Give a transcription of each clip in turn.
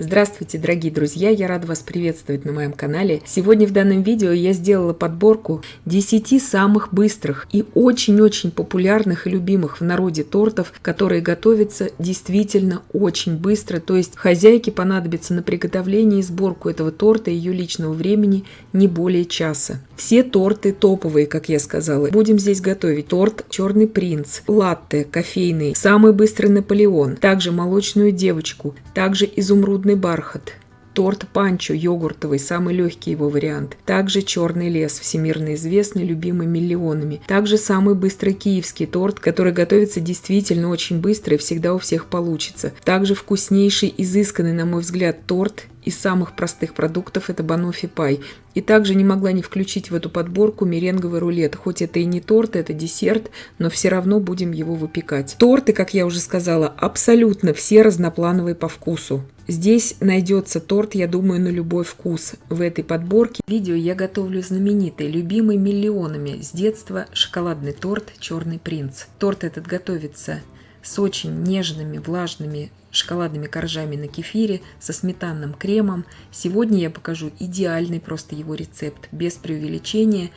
Здравствуйте, дорогие друзья! Я рада вас приветствовать на моем канале. Сегодня в данном видео я сделала подборку 10 самых быстрых и очень-очень популярных и любимых в народе тортов, которые готовятся действительно очень быстро. То есть хозяйке понадобится на приготовление и сборку этого торта и ее личного времени не более часа. Все торты топовые, как я сказала. Будем здесь готовить торт «Черный принц», латте кофейный, самый быстрый Наполеон, также молочную девочку, также изумрудный бархат, торт панчо йогуртовый, самый легкий его вариант, также черный лес, всемирно известный, любимый миллионами, также самый быстрый киевский торт, который готовится действительно очень быстро и всегда у всех получится, также вкуснейший, изысканный, на мой взгляд, торт из самых простых продуктов — это баноффи пай. И также не могла не включить в эту подборку меренговый рулет. Хоть это и не торт, это десерт, но все равно будем его выпекать. Торты, как я уже сказала, абсолютно все разноплановые по вкусу. Здесь найдется торт, я думаю, на любой вкус. В этой подборке видео я готовлю знаменитый, любимый миллионами с детства шоколадный торт «Черный принц». Торт этот готовится с очень нежными, влажными шоколадными коржами на кефире, со сметанным кремом. Сегодня я покажу идеальный просто его рецепт, без преувеличения.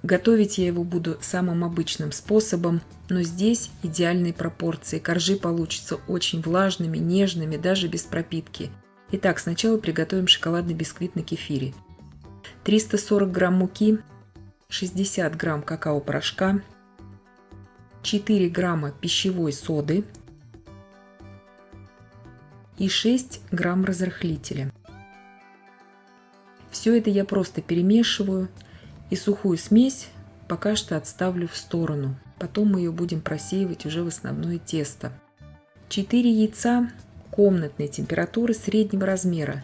Готовить я его буду самым обычным способом, но здесь идеальные пропорции. Коржи получатся очень влажными, нежными, даже без пропитки. Итак, сначала приготовим шоколадный бисквит на кефире. 340 грамм муки, 60 грамм какао-порошка, 4 грамма пищевой соды и 6 грамм разрыхлителя. Все это я просто перемешиваю и сухую смесь пока что отставлю в сторону. Потом мы ее будем просеивать уже в основное тесто. 4 яйца комнатной температуры среднего размера.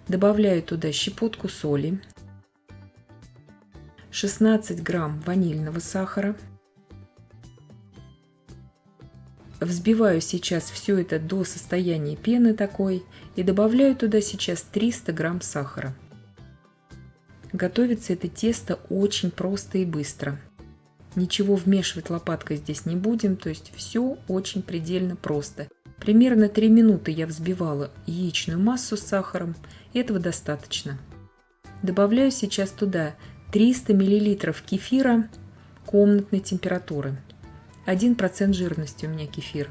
Добавляю туда щепотку соли, 16 грамм ванильного сахара. Взбиваю сейчас все это до состояния пены такой и добавляю туда сейчас 300 грамм сахара. Готовится это тесто очень просто и быстро. Ничего вмешивать лопаткой здесь не будем, то есть все очень предельно просто. Примерно 3 минуты я взбивала яичную массу с сахаром, этого достаточно. Добавляю сейчас туда 300 мл кефира комнатной температуры. 1% жирности у меня кефир.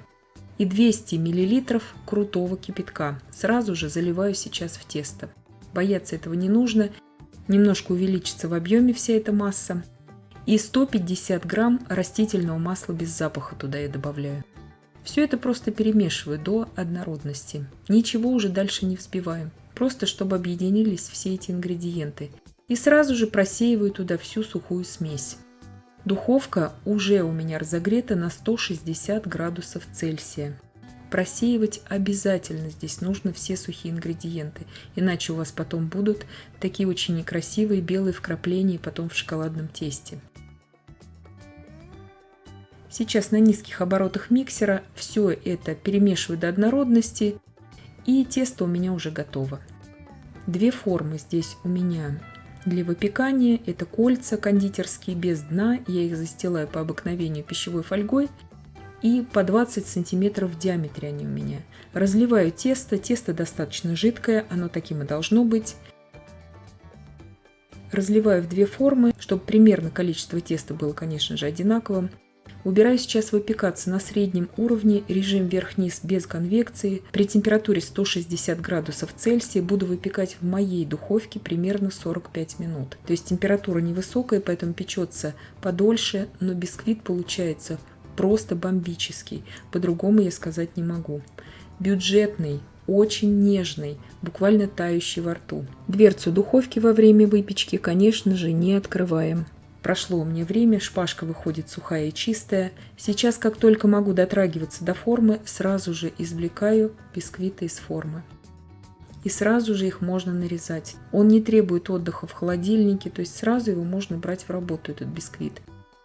И 200 мл крутого кипятка. Сразу же заливаю сейчас в тесто. Бояться этого не нужно. Немножко увеличится в объеме вся эта масса. И 150 грамм растительного масла без запаха туда я добавляю. Все это просто перемешиваю до однородности. Ничего уже дальше не взбиваем. Просто чтобы объединились все эти ингредиенты. И сразу же просеиваю туда всю сухую смесь. Духовка уже у меня разогрета на 160 градусов Цельсия. Просеивать обязательно здесь нужно все сухие ингредиенты, иначе у вас потом будут такие очень некрасивые белые вкрапления потом в шоколадном тесте. Сейчас на низких оборотах миксера все это перемешиваю до однородности, и тесто у меня уже готово. 2 формы здесь у меня для выпекания. Это кольца кондитерские без дна. Я их застилаю по обыкновению пищевой фольгой. И по 20 сантиметров в диаметре они у меня. Разливаю тесто. Тесто достаточно жидкое. Оно таким и должно быть. Разливаю в 2 формы, чтобы примерно количество теста было, конечно же, одинаковым. Убираю сейчас выпекаться на среднем уровне, режим вверх-вниз без конвекции. При температуре 160 градусов Цельсия буду выпекать в моей духовке примерно 45 минут. То есть температура невысокая, поэтому печется подольше, но бисквит получается просто бомбический. По-другому я сказать не могу. Бюджетный, очень нежный, буквально тающий во рту. Дверцу духовки во время выпечки, конечно же, не открываем. Прошло у меня время, шпажка выходит сухая и чистая. Сейчас, как только могу дотрагиваться до формы, сразу же извлекаю бисквиты из формы. И сразу же их можно нарезать. Он не требует отдыха в холодильнике, то есть сразу его можно брать в работу, этот бисквит.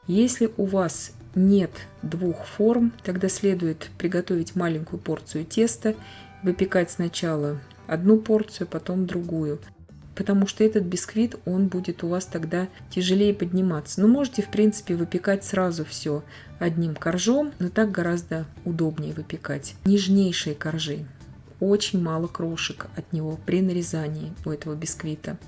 Если у вас нет 2 форм, тогда следует приготовить маленькую порцию теста, выпекать сначала 1 порцию, потом другую. Потому что этот бисквит, он будет у вас тогда тяжелее подниматься. Но можете, в принципе, выпекать сразу все одним коржом, но так гораздо удобнее выпекать. Нежнейшие коржи. очень мало крошек от него при нарезании у этого бисквита.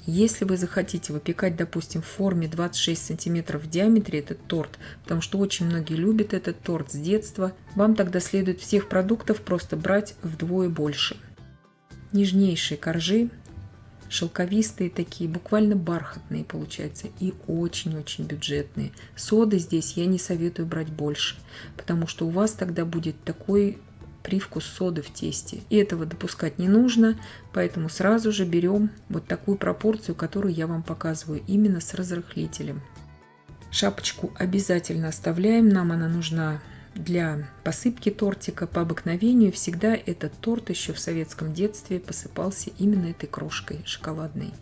Если вы захотите выпекать, допустим, в форме 26 сантиметров в диаметре этот торт, потому что очень многие любят этот торт с детства, вам тогда следует всех продуктов просто брать вдвое больше. Нежнейшие коржи, шелковистые такие, буквально бархатные получаются и очень-очень бюджетные. Соды здесь я не советую брать больше, потому что у вас тогда будет такой привкус соды в тесте. И этого допускать не нужно, поэтому сразу же берем вот такую пропорцию, которую я вам показываю, именно с разрыхлителем. Шапочку обязательно оставляем, нам она нужна для посыпки тортика. По обыкновению всегда этот торт еще в советском детстве посыпался именно этой крошкой шоколадной.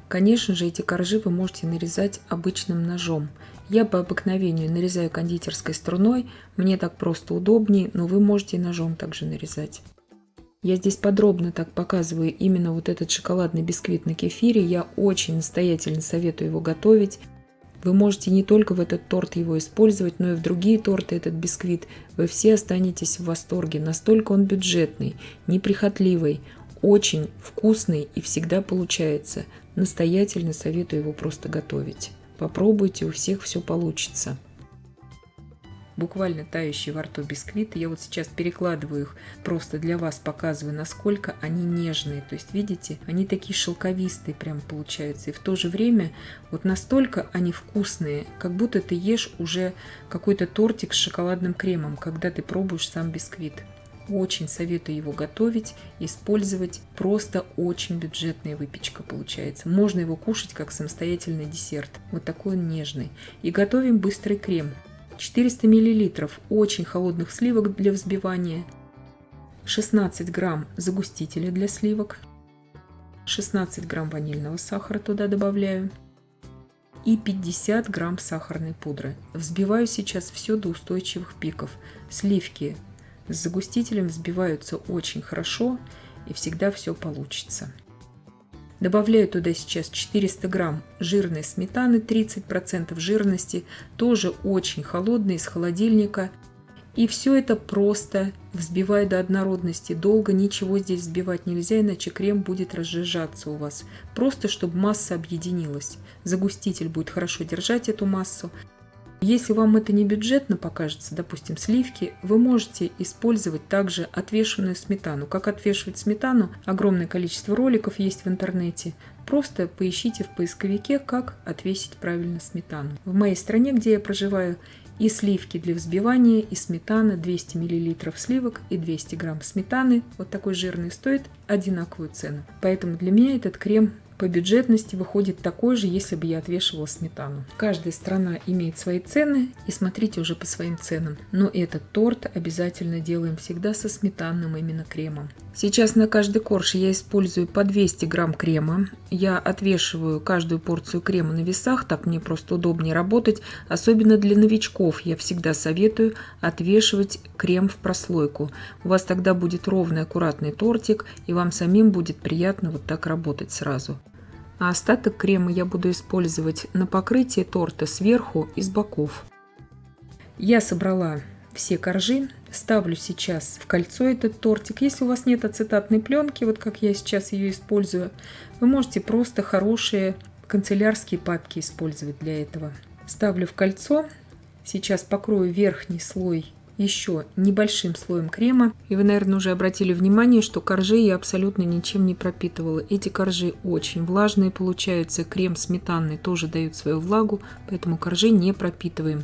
Конечно же, эти коржи вы можете нарезать обычным ножом. Я по обыкновению нарезаю кондитерской струной, мне так просто удобнее, но вы можете ножом также нарезать. Я здесь подробно так показываю именно вот этот шоколадный бисквит на кефире. Я очень настоятельно советую его готовить. Вы можете не только в этот торт его использовать, но и в другие торты этот бисквит. Вы все останетесь в восторге. Настолько он бюджетный, неприхотливый, очень вкусный и всегда получается. Настоятельно советую его просто готовить. Попробуйте, у всех все получится. Буквально тающие во рту бисквиты. Я вот сейчас перекладываю их, просто для вас показываю, насколько они нежные. То есть, видите, они такие шелковистые прям получаются. И в то же время вот настолько они вкусные, как будто ты ешь уже какой-то тортик с шоколадным кремом, когда ты пробуешь сам бисквит. Очень советую его готовить, использовать. Просто очень бюджетная выпечка получается. Можно его кушать как самостоятельный десерт. Вот такой он нежный. И готовим быстрый крем. 400 мл очень холодных сливок для взбивания. 16 грамм загустителя для сливок. 16 грамм ванильного сахара туда добавляю. И 50 грамм сахарной пудры. Взбиваю сейчас все до устойчивых пиков. Сливки с загустителем взбиваются очень хорошо, и всегда все получится. Добавляю туда сейчас 400 грамм жирной сметаны, 30% жирности, тоже очень холодной, из холодильника. И все это просто взбиваю до однородности. Долго ничего здесь взбивать нельзя, иначе крем будет разжижаться у вас. Просто чтобы масса объединилась. Загуститель будет хорошо держать эту массу. Если вам это не бюджетно покажется, допустим, сливки, вы можете использовать также отвешенную сметану. Как отвешивать сметану? Огромное количество роликов есть в интернете. Просто поищите в поисковике, как отвесить правильно сметану. В моей стране, где я проживаю, и сливки для взбивания, и сметана, 200 мл сливок и 200 грамм сметаны, вот такой жирный, стоит одинаковую цену. Поэтому для меня этот крем по бюджетности выходит такой же, если бы я отвешивала сметану. Каждая страна имеет свои цены, и смотрите уже по своим ценам. Но этот торт обязательно делаем всегда со сметанным именно кремом. Сейчас на каждый корж я использую по 200 грамм крема. Я отвешиваю каждую порцию крема на весах, так мне просто удобнее работать. Особенно для новичков я всегда советую отвешивать крем в прослойку. У вас тогда будет ровный, аккуратный тортик, и вам самим будет приятно вот так работать сразу. А остаток крема я буду использовать на покрытие торта сверху и с боков. Я собрала все коржи, ставлю сейчас в кольцо этот тортик. Если у вас нет ацетатной пленки, вот как я сейчас ее использую, вы можете просто хорошие канцелярские папки использовать для этого. Ставлю в кольцо, сейчас покрою верхний слой еще небольшим слоем крема. И вы, наверное, уже обратили внимание, что коржи я абсолютно ничем не пропитывала. Эти коржи очень влажные получаются. Крем сметанный тоже дают свою влагу, поэтому коржи не пропитываем.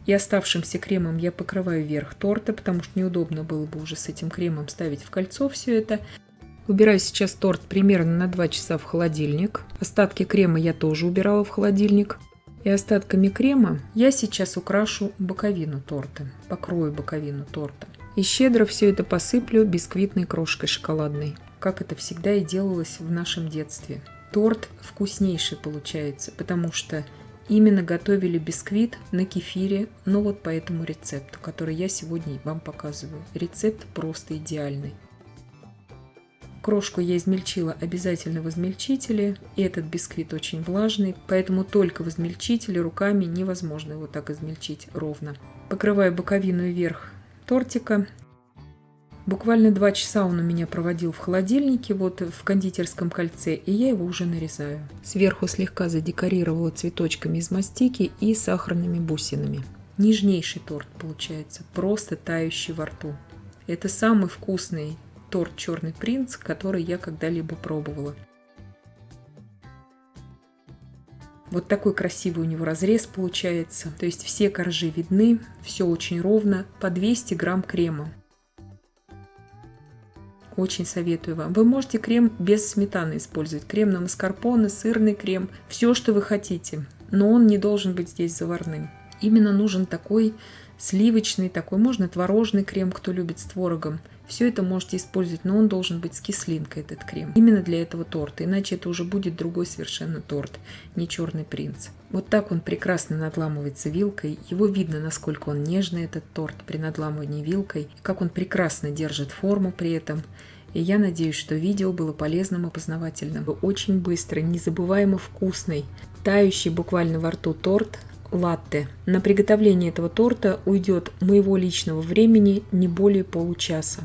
И оставшимся кремом я покрываю верх торта, потому что неудобно было бы уже с этим кремом ставить в кольцо все это. Убираю сейчас торт примерно на 2 часа в холодильник. Остатки крема я тоже убирала в холодильник. И остатками крема я сейчас украшу боковину торта, покрою боковину торта. И щедро все это посыплю бисквитной крошкой шоколадной, как это всегда и делалось в нашем детстве. Торт вкуснейший получается, потому что именно готовили бисквит на кефире, но вот по этому рецепту, который я сегодня вам показываю. Рецепт просто идеальный. Крошку я измельчила обязательно в измельчителе, и этот бисквит очень влажный, поэтому только в измельчителе, руками невозможно его так измельчить ровно. Покрываю боковину и верх тортика. Буквально 2 часа он у меня проводил в холодильнике, вот в кондитерском кольце, и я его уже нарезаю. Сверху слегка задекорировала цветочками из мастики и сахарными бусинами. Нежнейший торт получается, просто тающий во рту. Это самый вкусный торт «Черный принц», который я когда-либо пробовала. Вот такой красивый у него разрез получается. То есть все коржи видны, все очень ровно. По 200 грамм крема. Очень советую вам. Вы можете крем без сметаны использовать. Крем на маскарпоне, сырный крем. Все, что вы хотите. Но он не должен быть здесь заварным. Именно нужен такой сливочный, такой, можно творожный крем, кто любит с творогом. Все это можете использовать, но он должен быть с кислинкой, этот крем. Именно для этого торта, иначе это уже будет другой совершенно торт, не «Черный принц». Вот так он прекрасно надламывается вилкой. Его видно, насколько он нежный, этот торт, при надламывании вилкой. Как он прекрасно держит форму при этом. И я надеюсь, что видео было полезным и познавательным. Очень быстро, незабываемо вкусный, тающий буквально во рту торт латте. На приготовление этого торта уйдет моего личного времени не более получаса.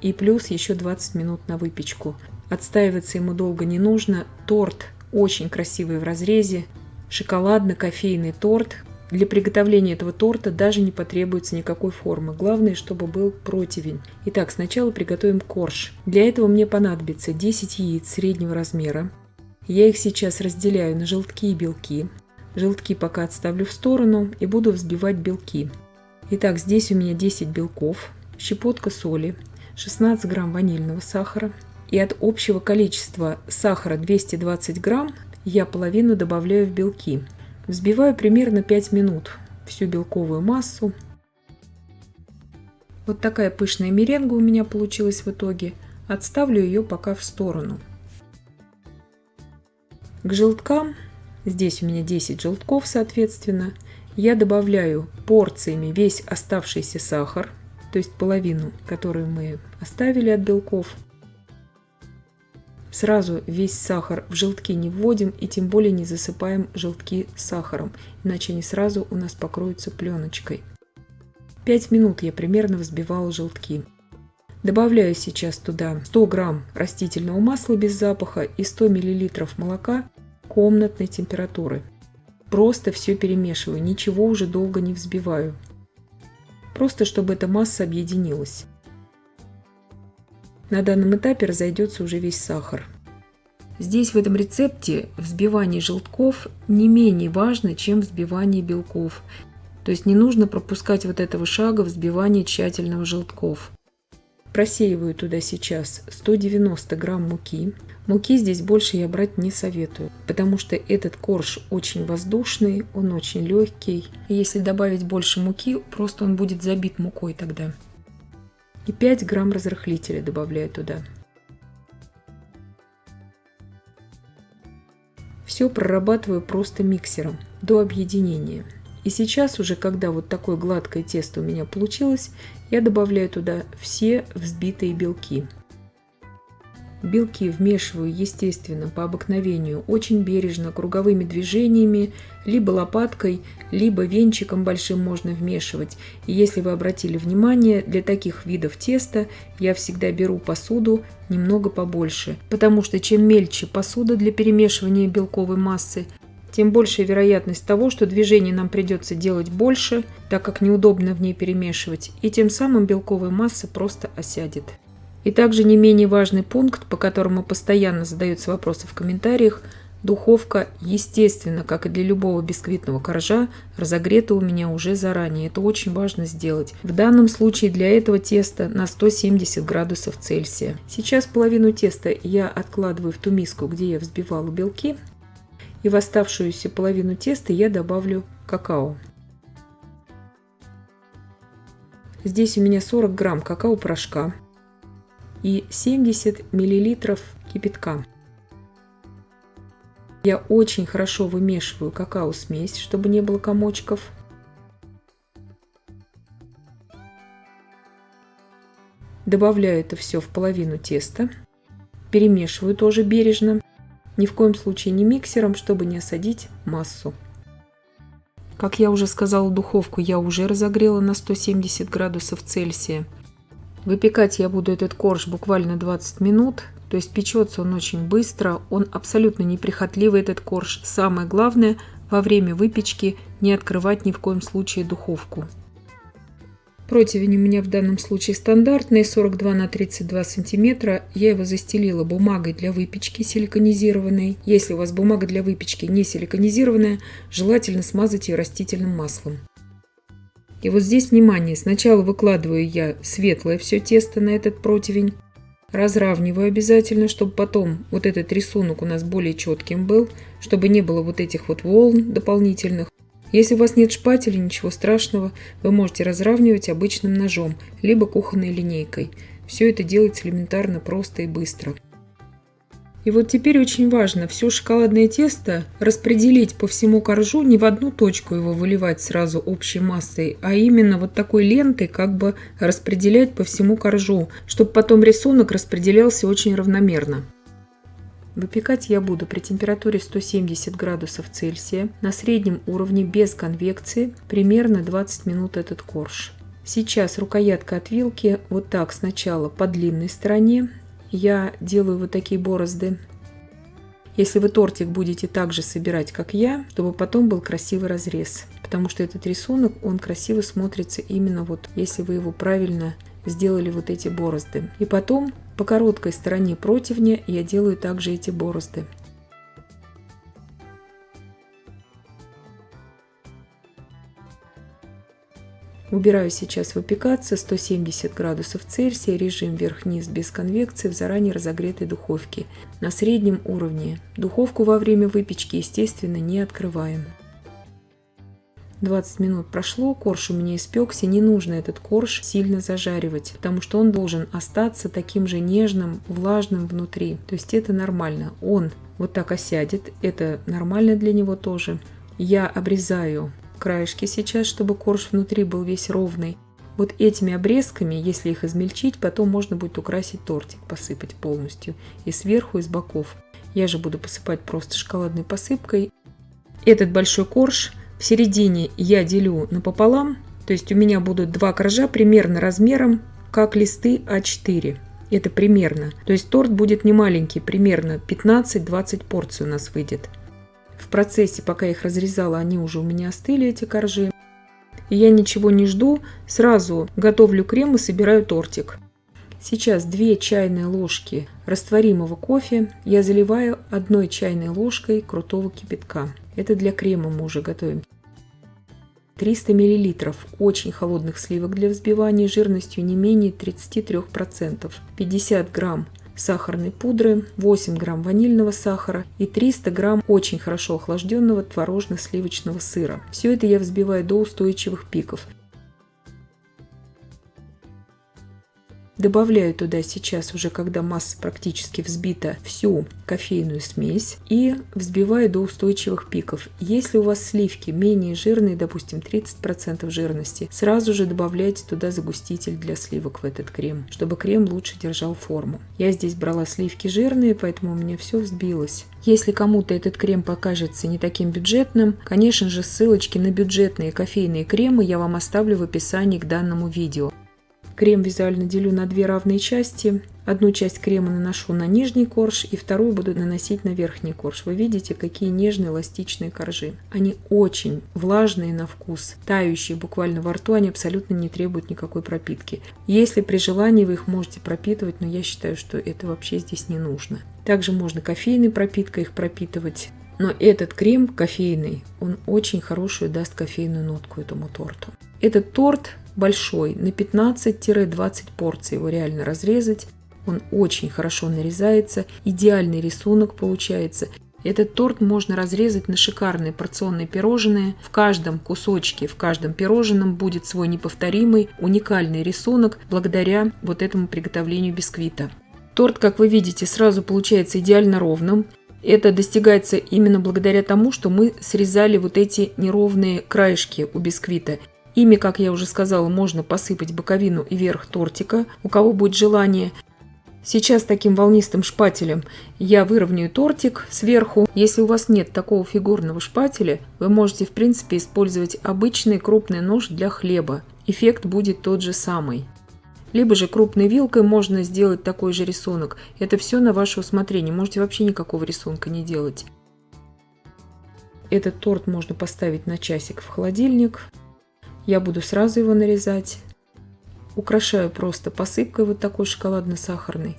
И плюс еще 20 минут на выпечку. Отстаиваться ему долго не нужно. Торт очень красивый в разрезе. Шоколадно-кофейный торт. Для приготовления этого торта даже не потребуется никакой формы. Главное, чтобы был противень. Итак, сначала приготовим корж. Для этого мне понадобится 10 яиц среднего размера. Я их сейчас разделяю на желтки и белки. Желтки пока отставлю в сторону и буду взбивать белки. Итак, здесь у меня 10 белков, щепотка соли, 16 грамм ванильного сахара. И от общего количества сахара 220 грамм я половину добавляю в белки. Взбиваю примерно 5 минут всю белковую массу. Вот такая пышная меренга у меня получилась в итоге. Отставлю ее пока в сторону. К желткам, здесь у меня 10 желтков, соответственно, я добавляю порциями весь оставшийся сахар, то есть половину, которую мы оставили от белков. Сразу весь сахар в желтки не вводим и тем более не засыпаем желтки сахаром, иначе они сразу у нас покроются пленочкой. 5 минут я примерно взбивала желтки. Добавляю сейчас туда 100 грамм растительного масла без запаха и 100 миллилитров молока комнатной температуры. Просто все перемешиваю, ничего уже долго не взбиваю. Просто чтобы эта масса объединилась. На данном этапе разойдется уже весь сахар. Здесь в этом рецепте взбивание желтков не менее важно, чем взбивание белков. То есть не нужно пропускать вот этого шага взбивания тщательного желтков. Просеиваю туда сейчас 190 грамм муки. Муки здесь больше я брать не советую, потому что этот корж очень воздушный, он очень легкий. И если добавить больше муки, просто он будет забит мукой тогда. И 5 грамм разрыхлителя добавляю туда. Все прорабатываю просто миксером до объединения. И сейчас уже, когда вот такое гладкое тесто у меня получилось, я добавляю туда все взбитые белки. Белки вмешиваю, естественно, по обыкновению, очень бережно, круговыми движениями, либо лопаткой, либо венчиком большим можно вмешивать. И если вы обратили внимание, для таких видов теста я всегда беру посуду немного побольше, потому что чем мельче посуда для перемешивания белковой массы, тем большая вероятность того, что движений нам придется делать больше, так как неудобно в ней перемешивать, и тем самым белковая масса просто осядет. И также не менее важный пункт, по которому постоянно задаются вопросы в комментариях, духовка, естественно, как и для любого бисквитного коржа, разогрета у меня уже заранее. Это очень важно сделать. В данном случае для этого теста на 170 градусов Цельсия. Сейчас половину теста я откладываю в ту миску, где я взбивала белки. И в оставшуюся половину теста я добавлю какао. Здесь у меня 40 грамм какао-порошка и 70 миллилитров кипятка. Я очень хорошо вымешиваю какао-смесь, чтобы не было комочков. Добавляю это все в половину теста. Перемешиваю тоже бережно. Ни в коем случае не миксером, чтобы не осадить массу. Как я уже сказала, духовку я уже разогрела на 170 градусов Цельсия. Выпекать я буду этот корж буквально 20 минут. То есть печется он очень быстро, он абсолютно неприхотливый, этот корж. Самое главное, во время выпечки не открывать ни в коем случае духовку. Противень у меня в данном случае стандартный, 42 на 32 сантиметра. Я его застелила бумагой для выпечки силиконизированной. Если у вас бумага для выпечки не силиконизированная, желательно смазать ее растительным маслом. И вот здесь, внимание, сначала выкладываю я светлое все тесто на этот противень. Разравниваю обязательно, чтобы потом вот этот рисунок у нас более четким был, чтобы не было вот этих вот волн дополнительных. Если у вас нет шпателя, ничего страшного, вы можете разравнивать обычным ножом, либо кухонной линейкой. Все это делается элементарно, просто и быстро. И вот теперь очень важно все шоколадное тесто распределить по всему коржу, не в одну точку его выливать сразу общей массой, а именно вот такой лентой как бы распределять по всему коржу, чтобы потом рисунок распределялся очень равномерно. Выпекать я буду при температуре 170 градусов Цельсия на среднем уровне без конвекции примерно 20 минут этот корж. Сейчас рукоятка от вилки вот так сначала по длинной стороне. Я делаю вот такие борозды. Если вы тортик будете так же собирать, как я, чтобы потом был красивый разрез. Потому что этот рисунок, он красиво смотрится именно вот, если вы его правильно сделали вот эти борозды. И потом по короткой стороне противня я делаю также эти борозды. Убираю сейчас выпекаться 170 градусов Цельсия, режим вверх-вниз без конвекции в заранее разогретой духовке на среднем уровне. Духовку во время выпечки, естественно, не открываем. 20 минут прошло, корж у меня испекся, не нужно этот корж сильно зажаривать, потому что он должен остаться таким же нежным, влажным внутри. То есть это нормально. Он вот так осядет, это нормально для него тоже. Я обрезаю краешки сейчас, чтобы корж внутри был весь ровный. Вот этими обрезками, если их измельчить, потом можно будет украсить тортик, посыпать полностью и сверху, и с боков. Я же буду посыпать просто шоколадной посыпкой. Этот большой корж в середине я делю напополам, то есть у меня будут два коржа примерно размером как листы А4. Это примерно. То есть торт будет не маленький, примерно 15-20 порций у нас выйдет. В процессе, пока я их разрезала, они уже у меня остыли, эти коржи. И я ничего не жду, сразу готовлю крем и собираю тортик. Сейчас 2 чайные ложки растворимого кофе я заливаю 1 чайной ложкой крутого кипятка. Это для крема мы уже готовим. 300 мл очень холодных сливок для взбивания жирностью не менее 33%. 50 грамм сахарной пудры, 8 грамм ванильного сахара и 300 грамм очень хорошо охлажденного творожно-сливочного сыра. Все это я взбиваю до устойчивых пиков. Добавляю туда сейчас, уже когда масса практически взбита, всю кофейную смесь и взбиваю до устойчивых пиков. Если у вас сливки менее жирные, допустим 30% жирности, сразу же добавляйте туда загуститель для сливок в этот крем, чтобы крем лучше держал форму. Я здесь брала сливки жирные, поэтому у меня все взбилось. Если кому-то этот крем покажется не таким бюджетным, конечно же ссылочки на бюджетные кофейные кремы я вам оставлю в описании к данному видео. Крем визуально делю на 2 равные части. Одну часть крема наношу на нижний корж и вторую буду наносить на верхний корж. Вы видите, какие нежные эластичные коржи. Они очень влажные на вкус, тающие буквально во рту, они абсолютно не требуют никакой пропитки. Если при желании вы их можете пропитывать, но я считаю, что это вообще здесь не нужно. Также можно кофейной пропиткой их пропитывать. Но этот крем кофейный, он очень хорошую даст кофейную нотку этому торту. Этот торт большой, на 15-20 порций его реально разрезать. Он очень хорошо нарезается, идеальный рисунок получается. Этот торт можно разрезать на шикарные порционные пирожные. В каждом кусочке, в каждом пирожном будет свой неповторимый, уникальный рисунок благодаря вот этому приготовлению бисквита. Торт, как вы видите, сразу получается идеально ровным. Это достигается именно благодаря тому, что мы срезали вот эти неровные краешки у бисквита. Ими, как я уже сказала, можно посыпать боковину и верх тортика, у кого будет желание. Сейчас таким волнистым шпателем я выровняю тортик сверху. Если у вас нет такого фигурного шпателя, вы можете в принципе использовать обычный крупный нож для хлеба. Эффект будет тот же самый. Либо же крупной вилкой можно сделать такой же рисунок. Это все на ваше усмотрение. Можете вообще никакого рисунка не делать. Этот торт можно поставить на часик в холодильник. Я буду сразу его нарезать. Украшаю просто посыпкой вот такой шоколадно-сахарной.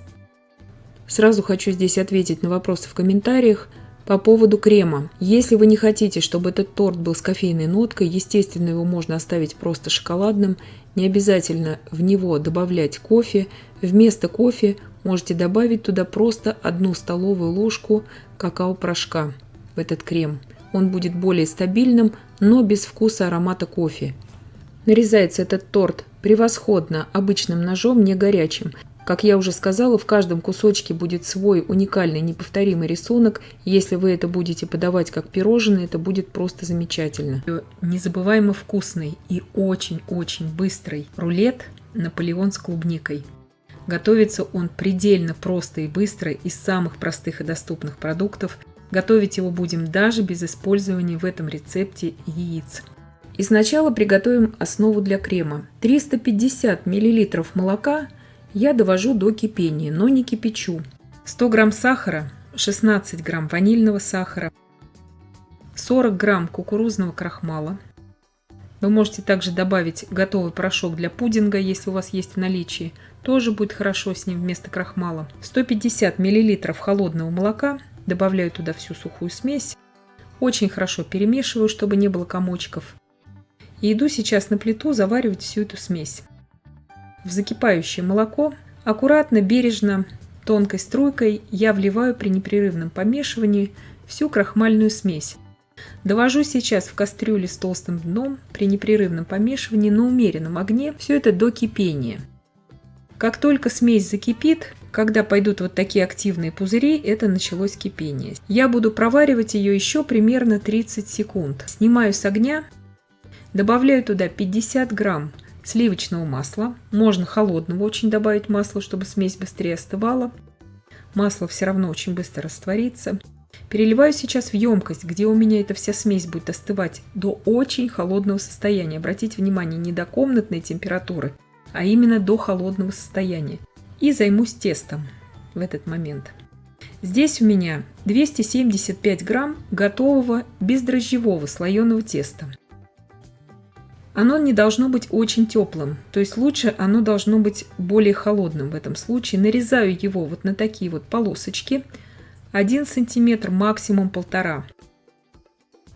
Сразу хочу здесь ответить на вопросы в комментариях по поводу крема. Если вы не хотите, чтобы этот торт был с кофейной ноткой, естественно, его можно оставить просто шоколадным. Не обязательно в него добавлять кофе. Вместо кофе можете добавить туда просто 1 столовую ложку какао-порошка в этот крем. Он будет более стабильным, но без вкуса аромата кофе. Нарезается этот торт превосходно обычным ножом, не горячим. Как я уже сказала, в каждом кусочке будет свой уникальный неповторимый рисунок. Если вы это будете подавать как пирожное, это будет просто замечательно. Незабываемо вкусный и очень-очень быстрый рулет «Наполеон с клубникой». Готовится он предельно просто и быстро из самых простых и доступных продуктов. Готовить его будем даже без использования в этом рецепте яиц. И сначала приготовим основу для крема. 350 мл молока я довожу до кипения, но не кипячу. 100 грамм сахара, 16 грамм ванильного сахара, 40 грамм кукурузного крахмала. Вы можете также добавить готовый порошок для пудинга, если у вас есть в наличии. Тоже будет хорошо с ним вместо крахмала. 150 мл холодного молока. Добавляю туда всю сухую смесь. Очень хорошо перемешиваю, чтобы не было комочков. И иду сейчас на плиту заваривать всю эту смесь. В закипающее молоко аккуратно, бережно, тонкой струйкой я вливаю при непрерывном помешивании всю крахмальную смесь. Довожу сейчас в кастрюле с толстым дном при непрерывном помешивании на умеренном огне все это до кипения. Как только смесь закипит, когда пойдут вот такие активные пузыри, это началось кипение. Я буду проваривать ее еще примерно 30 секунд. Снимаю с огня, добавляю туда 50 грамм сливочного масла. Можно холодного очень добавить масла, чтобы смесь быстрее остывала. Масло все равно очень быстро растворится. Переливаю сейчас в емкость, где у меня эта вся смесь будет остывать до очень холодного состояния. Обратите внимание, не до комнатной температуры, а именно до холодного состояния. И займусь тестом в этот момент. Здесь у меня 275 грамм готового бездрожжевого слоеного теста. Оно не должно быть очень теплым, то есть лучше оно должно быть более холодным в этом случае. Нарезаю его вот на такие вот полосочки, 1 сантиметр, максимум 1,5.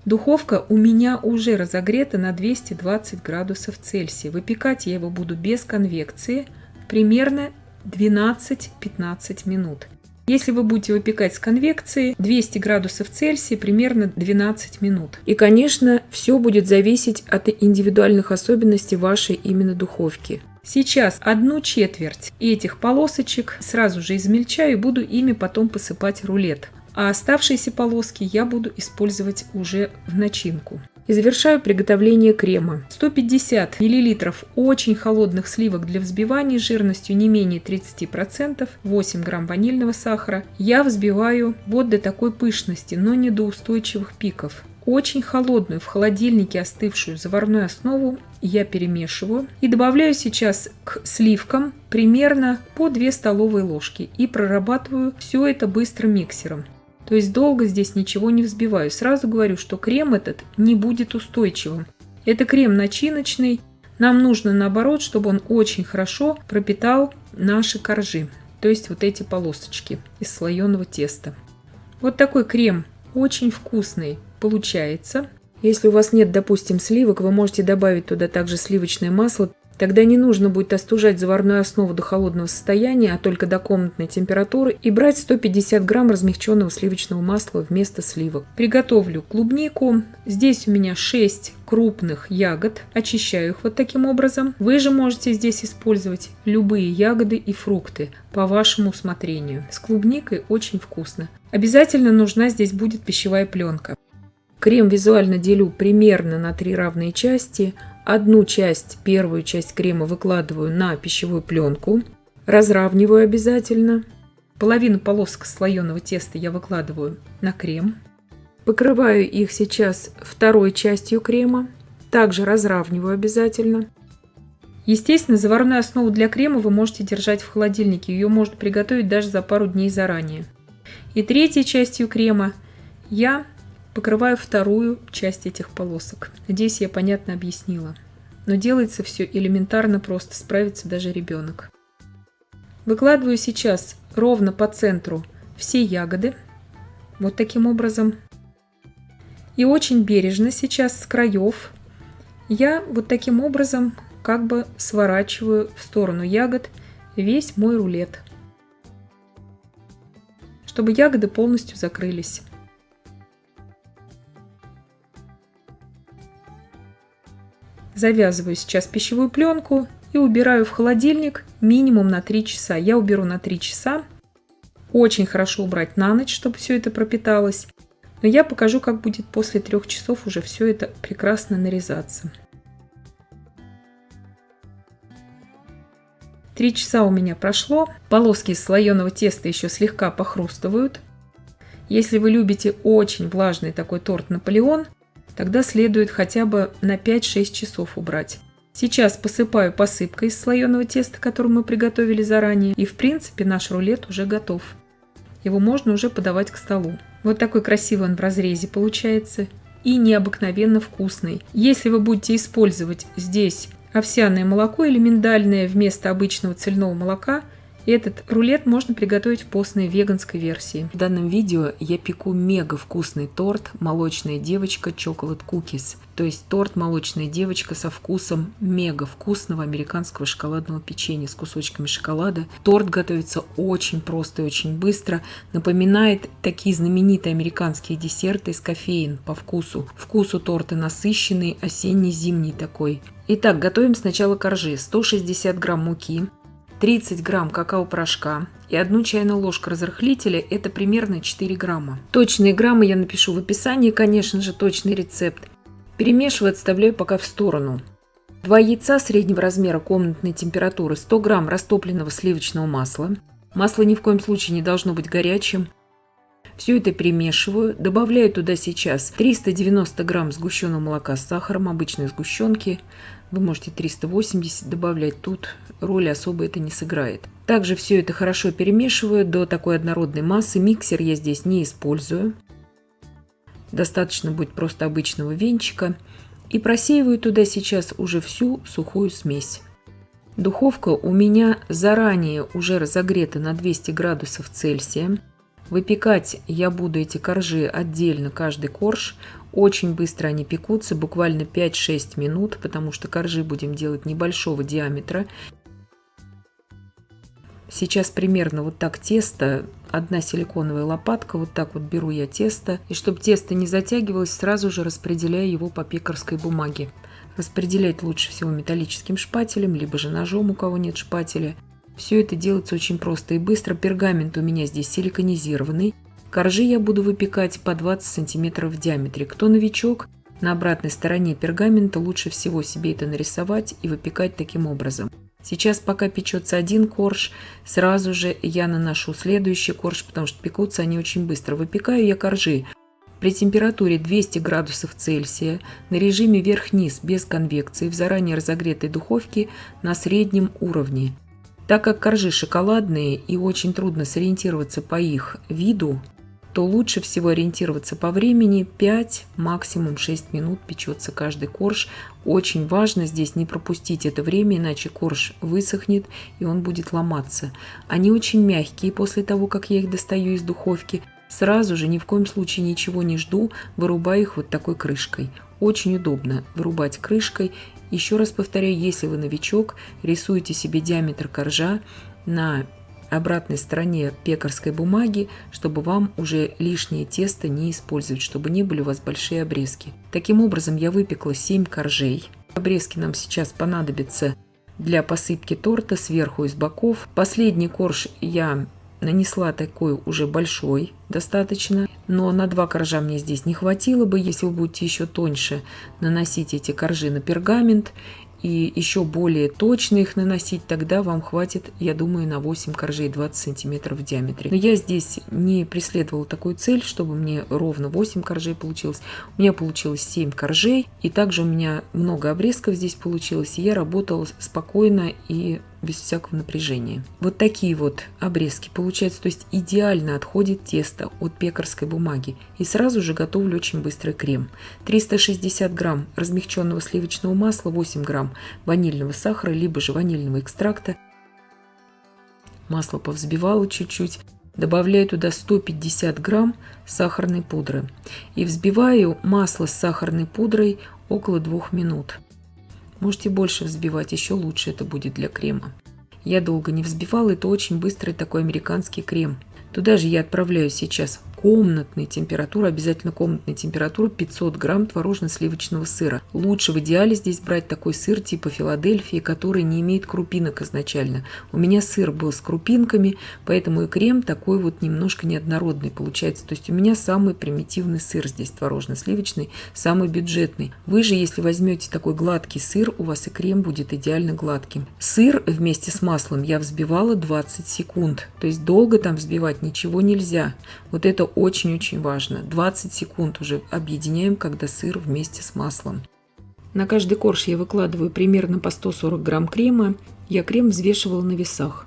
Духовка у меня уже разогрета на 220 градусов Цельсия. Выпекать я его буду без конвекции примерно 12-15 минут. Если вы будете выпекать с конвекцией, 200 градусов Цельсия примерно 12 минут. И, конечно, все будет зависеть от индивидуальных особенностей вашей именно духовки. Сейчас 1/4 этих полосочек сразу же измельчаю и буду ими потом посыпать рулет. А оставшиеся полоски я буду использовать уже в начинку. И завершаю приготовление крема. 150 мл очень холодных сливок для взбивания жирностью не менее 30%, 8 грамм ванильного сахара. Я взбиваю вот до такой пышности, но не до устойчивых пиков. Очень холодную в холодильнике остывшую заварную основу я перемешиваю и добавляю сейчас к сливкам примерно по 2 столовые ложки и прорабатываю все это быстро миксером. То есть долго здесь ничего не взбиваю. Сразу говорю, что крем этот не будет устойчивым. Это крем начиночный. Нам нужно наоборот, чтобы он очень хорошо пропитал наши коржи. То есть вот эти полосочки из слоеного теста. Вот такой крем очень вкусный получается. Если у вас нет, допустим, сливок, вы можете добавить туда также сливочное масло. Тогда не нужно будет остужать заварную основу до холодного состояния, а только до комнатной температуры и брать 150 грамм размягченного сливочного масла вместо сливок. Приготовлю клубнику. Здесь у меня 6 крупных ягод. Очищаю их вот таким образом. Вы же можете здесь использовать любые ягоды и фрукты по вашему усмотрению. С клубникой очень вкусно. Обязательно нужна здесь будет пищевая пленка. Крем визуально делю примерно на 3 равные части. Одну часть, первую часть крема выкладываю на пищевую пленку, разравниваю обязательно. Половину полосок слоеного теста я выкладываю на крем. Покрываю их сейчас второй частью крема, также разравниваю обязательно. Естественно, заварную основу для крема вы можете держать в холодильнике. Ее можно приготовить даже за пару дней заранее. И третьей частью крема я покрываю вторую часть этих полосок. Надеюсь, я понятно объяснила. Но делается все элементарно просто, справится даже ребенок. Выкладываю сейчас ровно по центру все ягоды. Вот таким образом. И очень бережно сейчас с краев я вот таким образом как бы сворачиваю в сторону ягод весь мой рулет, чтобы ягоды полностью закрылись. Завязываю сейчас пищевую пленку и убираю в холодильник минимум на 3 часа. Я уберу на 3 часа. Очень хорошо убрать на ночь, чтобы все это пропиталось. Но я покажу, как будет после 3 часов уже все это прекрасно нарезаться. 3 часа у меня прошло. Полоски из слоеного теста еще слегка похрустывают. Если вы любите очень влажный такой торт Наполеон, тогда следует хотя бы на 5-6 часов убрать. Сейчас посыпаю посыпкой из слоеного теста, которое мы приготовили заранее. И в принципе наш рулет уже готов. Его можно уже подавать к столу. Вот такой красивый он в разрезе получается. И необыкновенно вкусный. Если вы будете использовать здесь овсяное молоко или миндальное вместо обычного цельного молока, этот рулет можно приготовить в постной веганской версии. В данном видео я пеку мега вкусный торт «Молочная девочка Chocolate Cookies». То есть торт «Молочная девочка» со вкусом мега вкусного американского шоколадного печенья с кусочками шоколада. Торт готовится очень просто и очень быстро. Напоминает такие знаменитые американские десерты с кофеин по вкусу. Вкус у торта насыщенный, осенне-зимний такой. Итак, готовим сначала коржи. 160 грамм муки, 30 грамм какао-порошка и 1 чайная ложка разрыхлителя, это примерно 4 грамма. Точные граммы я напишу в описании, конечно же, точный рецепт. Перемешиваю, отставляю пока в сторону. 2 яйца среднего размера комнатной температуры, 100 грамм растопленного сливочного масла. Масло ни в коем случае не должно быть горячим. Все это перемешиваю, добавляю туда сейчас 390 грамм сгущенного молока с сахаром, обычной сгущенки. Вы можете 380 добавлять, тут роли особо это не сыграет. Также все это хорошо перемешиваю до такой однородной массы. Миксер я здесь не использую. Достаточно будет просто обычного венчика. И просеиваю туда сейчас уже всю сухую смесь. Духовка у меня заранее уже разогрета на 200 градусов Цельсия. Выпекать я буду эти коржи отдельно, каждый корж. Очень быстро они пекутся, буквально 5-6 минут, потому что коржи будем делать небольшого диаметра. Сейчас примерно вот так тесто, одна силиконовая лопатка, вот так вот беру я тесто. И чтобы тесто не затягивалось, сразу же распределяю его по пекарской бумаге. Распределять лучше всего металлическим шпателем, либо же ножом, у кого нет шпателя. Все это делается очень просто и быстро. Пергамент у меня здесь силиконизированный. Коржи я буду выпекать по 20 сантиметров в диаметре. Кто новичок, на обратной стороне пергамента лучше всего себе это нарисовать и выпекать таким образом. Сейчас, пока печется один корж, сразу же я наношу следующий корж, потому что пекутся они очень быстро. Выпекаю я коржи при температуре 200 градусов Цельсия на режиме верх-низ без конвекции в заранее разогретой духовке на среднем уровне. Так как коржи шоколадные и очень трудно сориентироваться по их виду, то лучше всего ориентироваться по времени. 5, максимум 6 минут печется каждый корж. Очень важно здесь не пропустить это время, иначе корж высохнет и он будет ломаться. Они очень мягкие после того, как я их достаю из духовки. Сразу же ни в коем случае ничего не жду, вырубаю их вот такой крышкой. Очень удобно вырубать крышкой. Еще раз повторяю, если вы новичок, рисуйте себе диаметр коржа на обратной стороне пекарской бумаги, чтобы вам уже лишнее тесто не использовать, чтобы не были у вас большие обрезки. Таким образом я выпекла 7 коржей. Обрезки нам сейчас понадобятся для посыпки торта сверху и с боков. Последний корж я нанесла такой уже большой, достаточно, но на 2 коржа мне здесь не хватило бы. Если вы будете еще тоньше наносить эти коржи на пергамент, и еще более точно их наносить, тогда вам хватит, я думаю, на 8 коржей 20 сантиметров в диаметре. Но я здесь не преследовала такую цель, чтобы мне ровно 8 коржей получилось. У меня получилось 7 коржей, и также у меня много обрезков здесь получилось, и я работала спокойно и без всякого напряжения. Вот такие вот обрезки получаются, то есть идеально отходит тесто от пекарской бумаги. И сразу же готовлю очень быстрый крем. 360 грамм размягченного сливочного масла, 8 грамм ванильного сахара, либо же ванильного экстракта. Масло повзбивала чуть-чуть. Добавляю туда 150 грамм сахарной пудры. И взбиваю масло с сахарной пудрой около 2 минут. Можете больше взбивать, еще лучше это будет для крема. Я долго не взбивала, это очень быстрый такой американский крем. Туда же я отправляю сейчас комнатной температуры, обязательно комнатной температуры, 500 грамм творожно-сливочного сыра. Лучше в идеале здесь брать такой сыр типа Филадельфии, который не имеет крупинок изначально. У меня сыр был с крупинками, поэтому и крем такой вот немножко неоднородный получается. То есть у меня самый примитивный сыр здесь творожно-сливочный, самый бюджетный. Вы же, если возьмете такой гладкий сыр, у вас и крем будет идеально гладким. Сыр вместе с маслом я взбивала 20 секунд. То есть долго там взбивать ничего нельзя. Вот это очень-очень важно. 20 секунд уже объединяем, когда сыр вместе с маслом. На каждый корж я выкладываю примерно по 140 грамм крема. Я крем взвешивала на весах.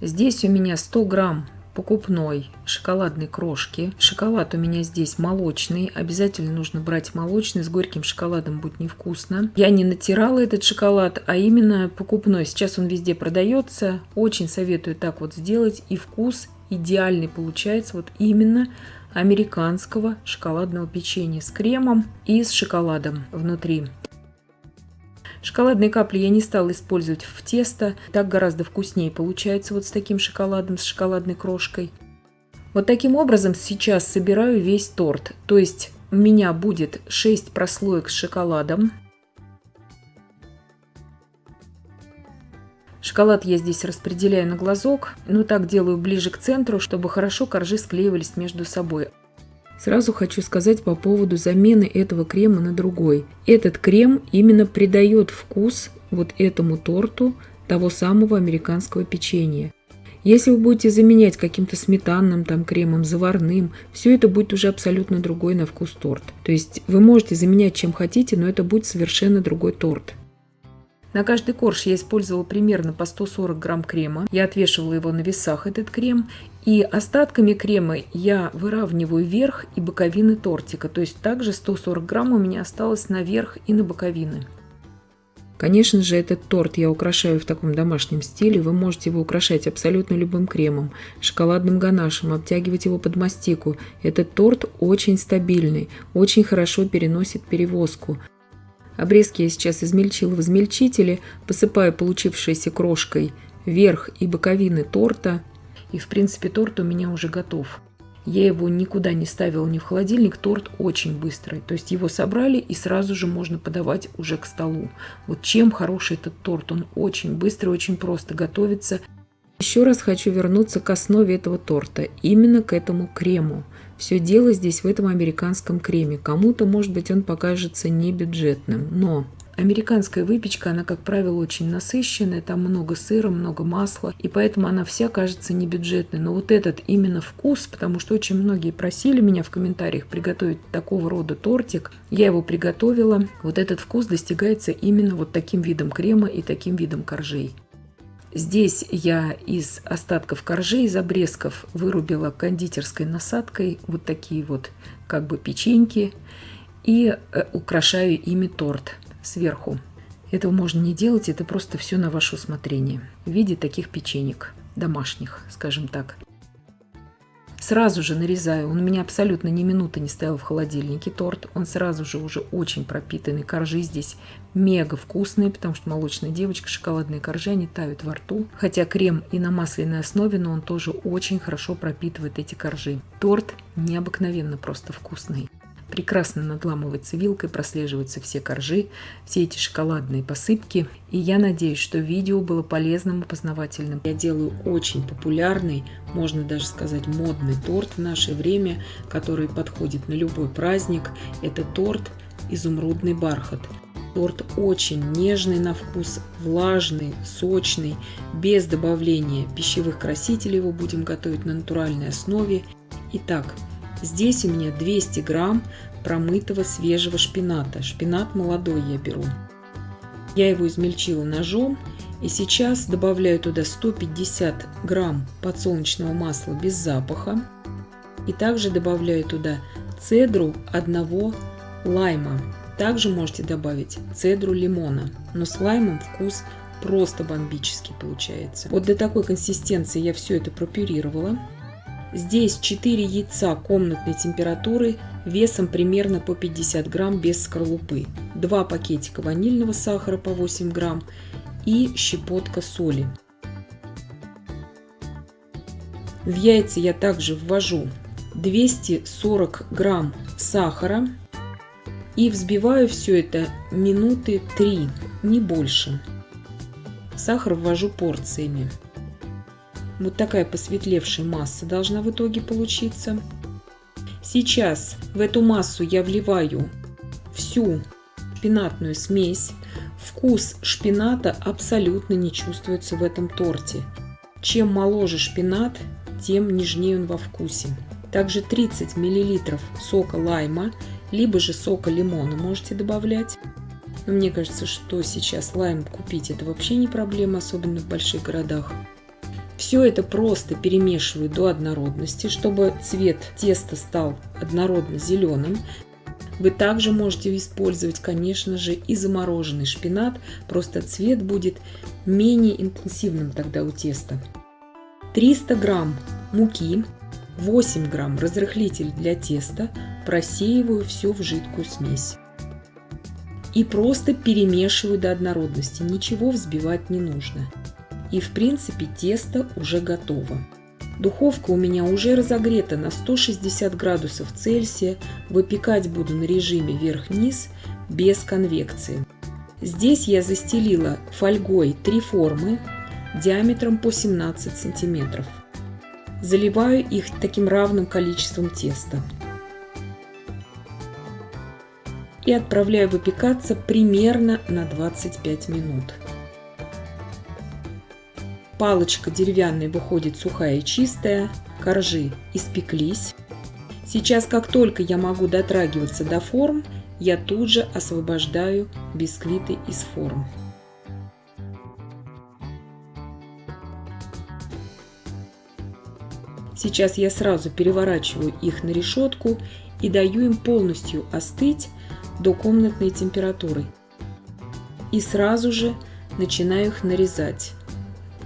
Здесь у меня 100 грамм покупной шоколадной крошки. Шоколад у меня здесь молочный. Обязательно нужно брать молочный. С горьким шоколадом будет невкусно. Я не натирала этот шоколад, а именно покупной. Сейчас он везде продается. Очень советую так вот сделать. И вкус идеальный получается вот именно американского шоколадного печенья с кремом и с шоколадом внутри. Шоколадные капли я не стала использовать в тесто. Так гораздо вкуснее получается вот с таким шоколадом, с шоколадной крошкой. Вот таким образом сейчас собираю весь торт. То есть у меня будет 6 прослоек с шоколадом. Шоколад я здесь распределяю на глазок, но так делаю ближе к центру, чтобы хорошо коржи склеивались между собой. Сразу хочу сказать по поводу замены этого крема на другой. Этот крем именно придает вкус вот этому торту того самого американского печенья. Если вы будете заменять каким-то сметанным там кремом, заварным, все это будет уже абсолютно другой на вкус торт. То есть вы можете заменять чем хотите, но это будет совершенно другой торт. На каждый корж я использовала примерно по 140 грамм крема. Я отвешивала его на весах, этот крем. И остатками крема я выравниваю верх и боковины тортика. То есть также 140 грамм у меня осталось на верх и на боковины. Конечно же, этот торт я украшаю в таком домашнем стиле. Вы можете его украшать абсолютно любым кремом, шоколадным ганашем, обтягивать его под мастику. Этот торт очень стабильный, очень хорошо переносит перевозку. Обрезки я сейчас измельчила в измельчителе, посыпаю получившейся крошкой верх и боковины торта. И в принципе торт у меня уже готов. Я его никуда не ставила, ни в холодильник, торт очень быстрый. То есть его собрали и сразу же можно подавать уже к столу. Вот чем хороший этот торт, он очень быстрый, очень просто готовится. Еще раз хочу вернуться к основе этого торта, именно к этому крему. Все дело здесь в этом американском креме. Кому-то, может быть, он покажется небюджетным, но американская выпечка, она, как правило, очень насыщенная, там много сыра, много масла, и поэтому она вся кажется небюджетной. Но вот этот именно вкус, потому что очень многие просили меня в комментариях приготовить такого рода тортик, я его приготовила. Вот этот вкус достигается именно вот таким видом крема и таким видом коржей. Здесь я из остатков коржей, из обрезков вырубила кондитерской насадкой вот такие вот как бы печеньки и украшаю ими торт сверху. Этого можно не делать, это просто все на ваше усмотрение в виде таких печенек домашних, скажем так. Сразу же нарезаю, он у меня абсолютно ни минуты не стоял в холодильнике торт, он сразу же уже очень пропитанный, коржи здесь мега вкусные, потому что молочная девочка, шоколадные коржи, они тают во рту. Хотя крем и на масляной основе, но он тоже очень хорошо пропитывает эти коржи. Торт необыкновенно просто вкусный. Прекрасно надламывается вилкой, прослеживаются все коржи, все эти шоколадные посыпки. И я надеюсь, что видео было полезным и познавательным. Я делаю очень популярный, можно даже сказать модный торт в наше время, который подходит на любой праздник. Это торт «Изумрудный бархат». Торт очень нежный на вкус, влажный, сочный, без добавления пищевых красителей. Его будем готовить на натуральной основе. Итак, здесь у меня 200 грамм промытого свежего шпината. Шпинат молодой я беру. Я его измельчила ножом. И сейчас добавляю туда 150 грамм подсолнечного масла без запаха. И также добавляю туда цедру одного лайма. Также можете добавить цедру лимона. Но с лаймом вкус просто бомбический получается. Вот до такой консистенции я все это пропюрировала. Здесь 4 яйца комнатной температуры весом примерно по 50 грамм без скорлупы. 2 пакетика ванильного сахара по 8 грамм. И щепотка соли. В яйца я также ввожу 240 грамм сахара и взбиваю все это минуты 3, не больше. Сахар ввожу порциями. Вот такая посветлевшая масса должна в итоге получиться. Сейчас в эту массу я вливаю всю шпинатную смесь. Вкус шпината абсолютно не чувствуется в этом торте. Чем моложе шпинат, тем нежнее он во вкусе. Также 30 мл сока лайма, либо же сока лимона можете добавлять. Но мне кажется, что сейчас лайм купить это вообще не проблема, особенно в больших городах. Все это просто перемешиваю до однородности, чтобы цвет теста стал однородно зеленым. Вы также можете использовать, конечно же, и замороженный шпинат, просто цвет будет менее интенсивным тогда у теста. 300 грамм муки, 8 грамм разрыхлитель для теста, просеиваю все в жидкую смесь. И просто перемешиваю до однородности, ничего взбивать не нужно. И в принципе тесто уже готово. Духовка у меня уже разогрета на 160 градусов Цельсия. Выпекать буду на режиме вверх-вниз без конвекции. Здесь я застелила фольгой 3 формы диаметром по 17 сантиметров. Заливаю их таким равным количеством теста. И отправляю выпекаться примерно на 25 минут. Палочка деревянная выходит сухая и чистая, коржи испеклись. Сейчас, как только я могу дотрагиваться до форм, я тут же освобождаю бисквиты из форм. Сейчас я сразу переворачиваю их на решетку и даю им полностью остыть до комнатной температуры. И сразу же начинаю их нарезать.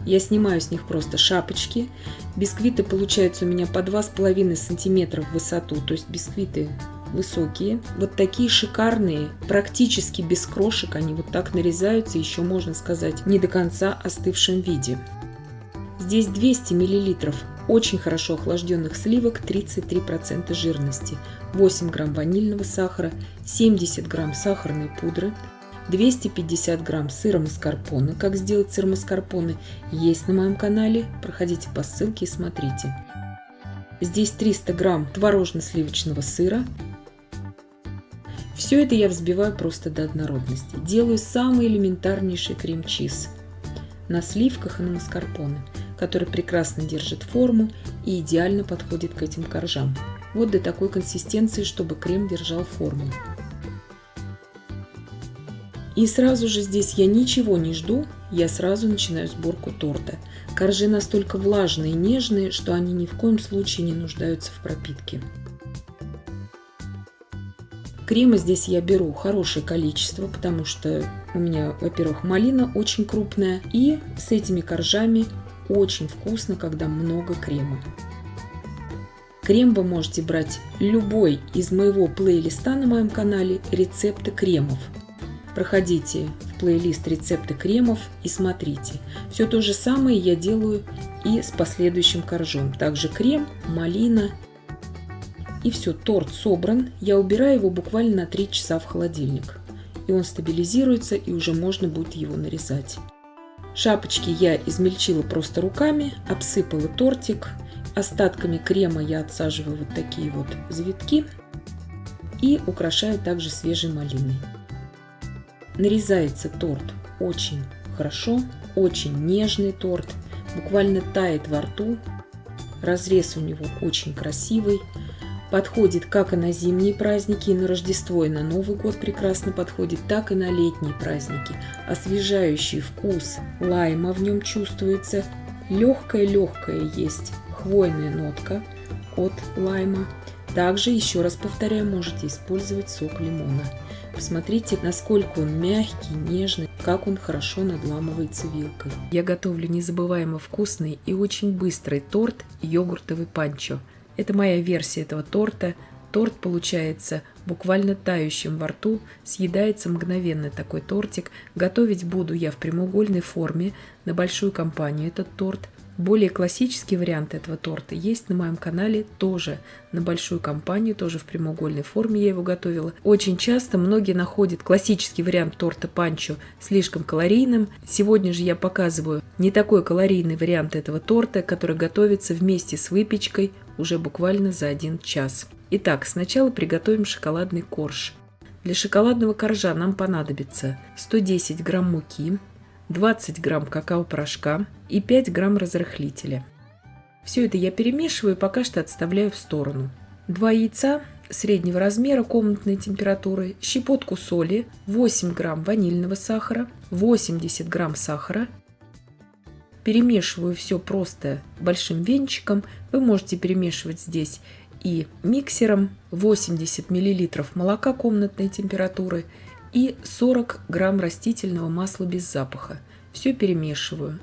Я снимаю с них просто шапочки. Бисквиты получаются у меня по 2,5 см в высоту, то есть бисквиты высокие. Вот такие шикарные, практически без крошек, они вот так нарезаются, еще можно сказать, не до конца остывшем виде. Здесь 200 мл очень хорошо охлажденных сливок, 33% жирности, 8 грамм ванильного сахара, 70 грамм сахарной пудры, 250 грамм сыра маскарпоне. Как сделать сыр маскарпоне, есть на моем канале. Проходите по ссылке и смотрите. Здесь 300 грамм творожно-сливочного сыра. Все это я взбиваю просто до однородности. Делаю самый элементарнейший крем-чиз на сливках и на маскарпоне, который прекрасно держит форму и идеально подходит к этим коржам. Вот до такой консистенции, чтобы крем держал форму. И сразу же здесь я ничего не жду, я сразу начинаю сборку торта. Коржи настолько влажные и нежные, что они ни в коем случае не нуждаются в пропитке. Крема здесь я беру хорошее количество, потому что у меня, во-первых, малина очень крупная, и с этими коржами очень вкусно, когда много крема. Крем вы можете брать любой из моего плейлиста на моем канале «Рецепты кремов». Проходите в плейлист «Рецепты кремов» и смотрите. Все то же самое я делаю и с последующим коржом. Также крем, малина. И все, торт собран. Я убираю его буквально на 3 часа в холодильник. И он стабилизируется, и уже можно будет его нарезать. Шапочки я измельчила просто руками, обсыпала тортик. Остатками крема я отсаживаю вот такие вот завитки. И украшаю также свежей малиной. Нарезается торт очень хорошо, очень нежный торт, буквально тает во рту. Разрез у него очень красивый. Подходит как и на зимние праздники, и на Рождество, и на Новый год прекрасно подходит, так и на летние праздники. Освежающий вкус лайма в нем чувствуется. Легкая есть хвойная нотка от лайма. Также, еще раз повторяю, можете использовать сок лимона. Посмотрите, насколько он мягкий, нежный, как он хорошо надламывается вилкой. Я готовлю незабываемо вкусный и очень быстрый торт йогуртовый панчо. Это моя версия этого торта. Торт получается буквально тающим во рту, съедается мгновенно такой тортик. Готовить буду я в прямоугольной форме на большую компанию этот торт. Более классический вариант этого торта есть на моем канале тоже на большую компанию, тоже в прямоугольной форме я его готовила. Очень часто многие находят классический вариант торта панчо слишком калорийным. Сегодня же я показываю не такой калорийный вариант этого торта, который готовится вместе с выпечкой уже буквально за 1 час. Итак, сначала приготовим шоколадный корж. Для шоколадного коржа нам понадобится 110 грамм муки, 20 грамм какао-порошка и 5 грамм разрыхлителя. Все это я перемешиваю и пока что отставляю в сторону. 2 яйца среднего размера комнатной температуры, щепотку соли, 8 грамм ванильного сахара, 80 грамм сахара. Перемешиваю все просто большим венчиком. Вы можете перемешивать здесь и миксером. 80 миллилитров молока комнатной температуры и 40 грамм растительного масла без запаха. Все перемешиваю.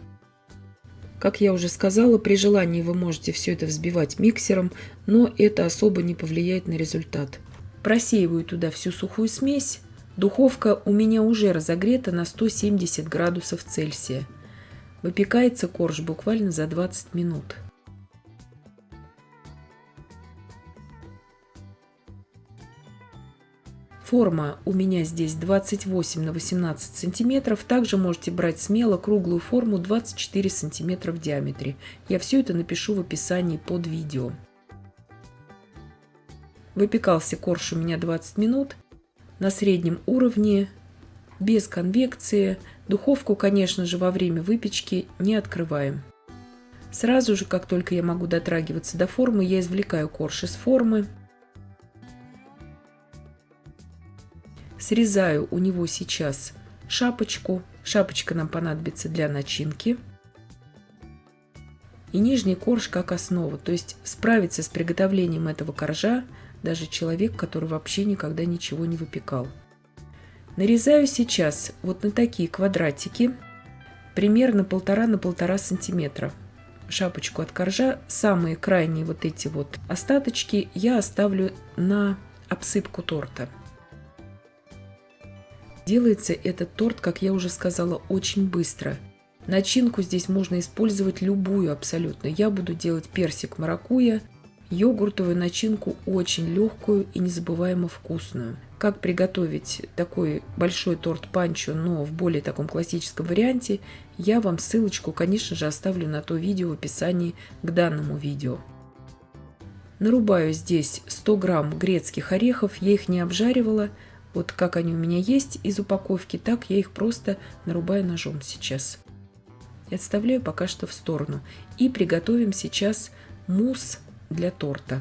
Как я уже сказала, при желании вы можете все это взбивать миксером, но это особо не повлияет на результат. Просеиваю туда всю сухую смесь. Духовка у меня уже разогрета на 170 градусов Цельсия. Выпекается корж буквально за 20 минут. Форма у меня здесь 28 на 18 сантиметров. Также можете брать смело круглую форму 24 сантиметра в диаметре. Я все это напишу в описании под видео. Выпекался корж у меня 20 минут на среднем уровне, без конвекции. Духовку, конечно же, во время выпечки не открываем. Сразу же, как только я могу дотрагиваться до формы, я извлекаю корж из формы. Срезаю у него сейчас шапочку. Шапочка нам понадобится для начинки. И нижний корж как основа. То есть справится с приготовлением этого коржа даже человек, который вообще никогда ничего не выпекал. Нарезаю сейчас вот на такие квадратики, примерно 1,5 на 1,5 сантиметра. Шапочку от коржа. Самые крайние вот эти вот остаточки я оставлю на обсыпку торта. Делается этот торт, как я уже сказала, очень быстро. Начинку здесь можно использовать любую абсолютно. Я буду делать персик маракуйя. Йогуртовую начинку очень легкую и незабываемо вкусную. Как приготовить такой большой торт панчо, но в более таком классическом варианте, я вам ссылочку, конечно же, оставлю на то видео в описании к данному видео. Нарубаю здесь 100 грамм грецких орехов, я их не обжаривала. Вот как они у меня есть из упаковки, так я их просто нарубаю ножом сейчас. И отставляю пока что в сторону. И приготовим сейчас мусс для торта.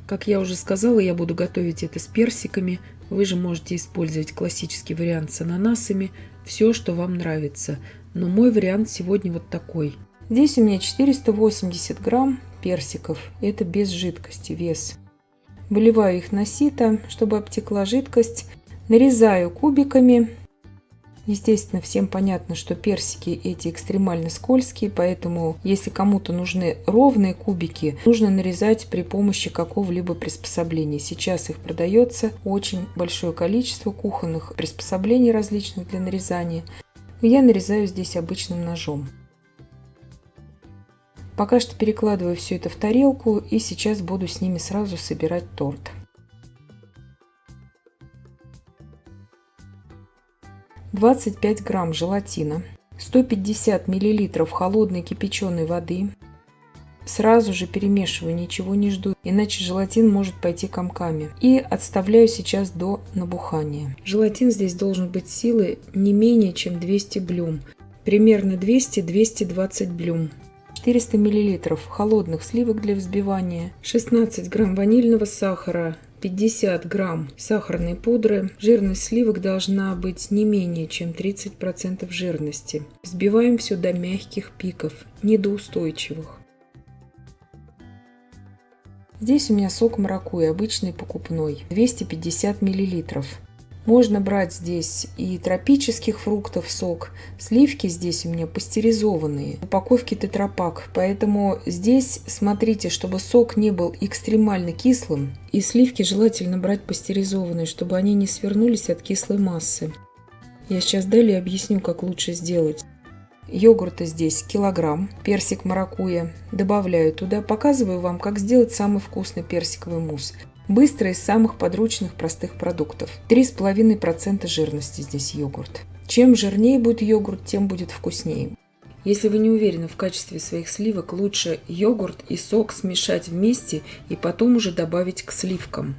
Как я уже сказала, я буду готовить это с персиками. Вы же можете использовать классический вариант с ананасами. Все, что вам нравится. Но мой вариант сегодня вот такой. Здесь у меня 480 грамм персиков. Это без жидкости вес. Выливаю их на сито, чтобы обтекла жидкость. Нарезаю кубиками. Естественно, всем понятно, что персики эти экстремально скользкие, поэтому если кому-то нужны ровные кубики, нужно нарезать при помощи какого-либо приспособления. Сейчас их продается очень большое количество кухонных приспособлений различных для нарезания. Я нарезаю здесь обычным ножом. Пока что перекладываю все это в тарелку и сейчас буду с ними сразу собирать торт. 25 грамм желатина, 150 миллилитров холодной кипяченой воды, Сразу же перемешиваю, ничего не жду, иначе желатин может пойти комками. И отставляю сейчас до набухания. Желатин здесь должен быть силы не менее чем 200 блюм. Примерно 200-220 блюм. 400 мл холодных сливок для взбивания, 16 грамм ванильного сахара, 50 грамм сахарной пудры. Жирность сливок должна быть не менее чем 30% жирности. Взбиваем все до мягких пиков, не до устойчивых. Здесь у меня сок маракуйя, обычный покупной, 250 мл. Можно брать здесь и тропических фруктов сок. Сливки здесь у меня пастеризованные, в упаковке тетрапак. Поэтому здесь смотрите, чтобы сок не был экстремально кислым. И сливки желательно брать пастеризованные, чтобы они не свернулись от кислой массы. Я сейчас далее объясню, как лучше сделать. Йогурта здесь килограмм, персик маракуйя. Добавляю туда, показываю вам, как сделать самый вкусный персиковый мусс. Быстро из самых подручных простых продуктов. 3,5% жирности здесь йогурт. Чем жирнее будет йогурт, тем будет вкуснее. Если вы не уверены в качестве своих сливок, лучше йогурт и сок смешать вместе и потом уже добавить к сливкам.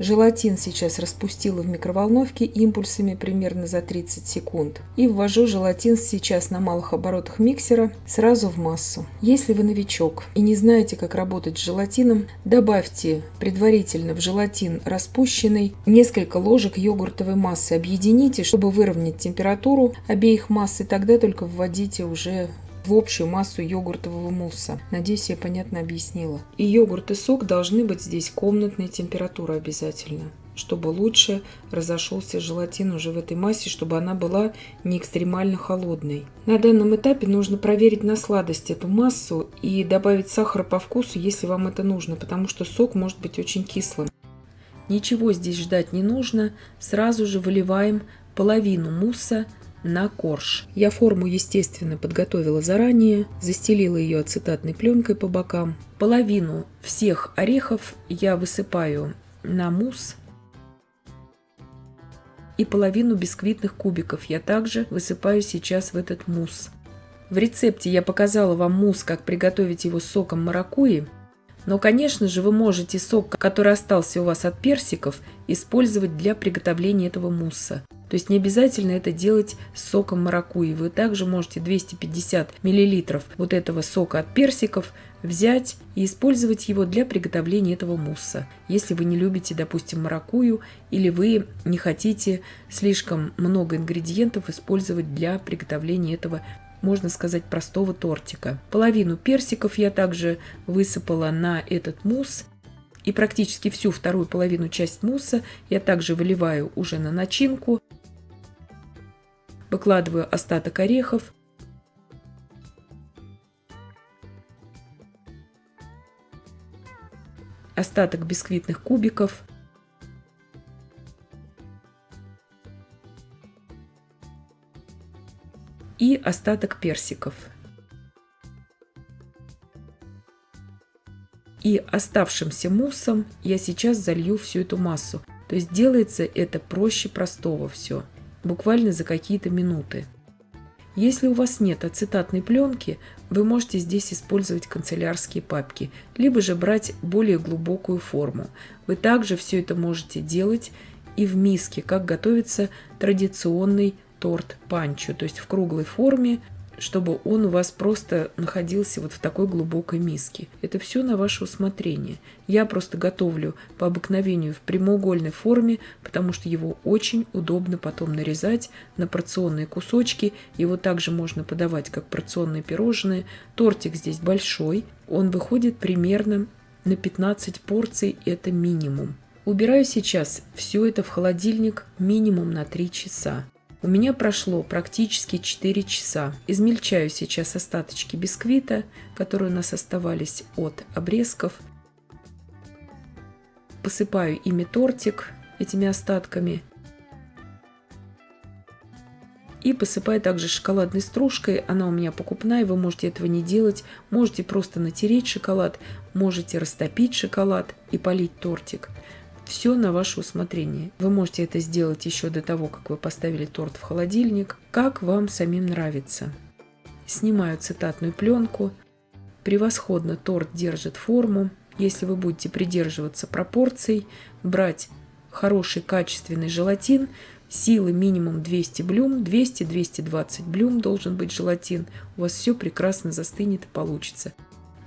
Желатин сейчас распустила в микроволновке импульсами примерно за 30 секунд. И ввожу желатин сейчас на малых оборотах миксера сразу в массу. Если вы новичок и не знаете, как работать с желатином, добавьте предварительно в желатин распущенный несколько ложек йогуртовой массы. Объедините, чтобы выровнять температуру обеих масс, и тогда только вводите уже в общую массу йогуртового мусса. Надеюсь, я понятно объяснила. И йогурт и сок должны быть здесь комнатной температуры обязательно, чтобы лучше разошелся желатин уже в этой массе, чтобы она была не экстремально холодной. На данном этапе нужно проверить на сладость эту массу и добавить сахара по вкусу, если вам это нужно, потому что сок может быть очень кислым. Ничего здесь ждать не нужно, сразу же выливаем половину мусса на корж. Я форму, естественно, подготовила заранее, застелила ее ацетатной пленкой по бокам. Половину всех орехов я высыпаю на мусс. И половину бисквитных кубиков я также высыпаю сейчас в этот мусс. В рецепте я показала вам мусс, как приготовить его с соком маракуйи. Но, конечно же, вы можете сок, который остался у вас от персиков, использовать для приготовления этого мусса. То есть не обязательно это делать с соком маракуйи. Вы также можете 250 мл вот этого сока от персиков взять и использовать его для приготовления этого мусса. Если вы не любите, допустим, маракуйю, или вы не хотите слишком много ингредиентов использовать для приготовления этого, можно сказать, простого тортика. Половину персиков я также высыпала на этот мусс. И практически всю вторую половину часть мусса я также выливаю уже на начинку. Выкладываю остаток орехов. Остаток бисквитных кубиков. И остаток персиков. И оставшимся муссом я сейчас залью всю эту массу. То есть делается это проще простого все. Буквально за какие-то минуты. Если у вас нет ацетатной пленки, вы можете здесь использовать канцелярские папки, либо же брать более глубокую форму. Вы также все это можете делать и в миске, как готовится традиционный торт панчо, то есть в круглой форме, чтобы он у вас просто находился вот в такой глубокой миске. Это все на ваше усмотрение. Я просто готовлю по обыкновению в прямоугольной форме, потому что его очень удобно потом нарезать на порционные кусочки. Его также можно подавать как порционные пирожные. Тортик здесь большой, он выходит примерно на 15 порций, это минимум. Убираю сейчас все это в холодильник минимум на 3 часа. У меня прошло практически 4 часа. Измельчаю сейчас остаточки бисквита, которые у нас оставались от обрезков. Посыпаю ими тортик, этими остатками. И посыпаю также шоколадной стружкой. Она у меня покупная, вы можете этого не делать. Можете просто натереть шоколад, можете растопить шоколад и полить тортик. Все на ваше усмотрение. Вы можете это сделать еще до того, как вы поставили торт в холодильник, как вам самим нравится. Снимаю ацетатную пленку, Превосходно торт держит форму. Если вы будете придерживаться пропорций, брать хороший качественный желатин, силы минимум 200 блюм, 200-220 блюм должен быть желатин, у вас все прекрасно застынет и получится.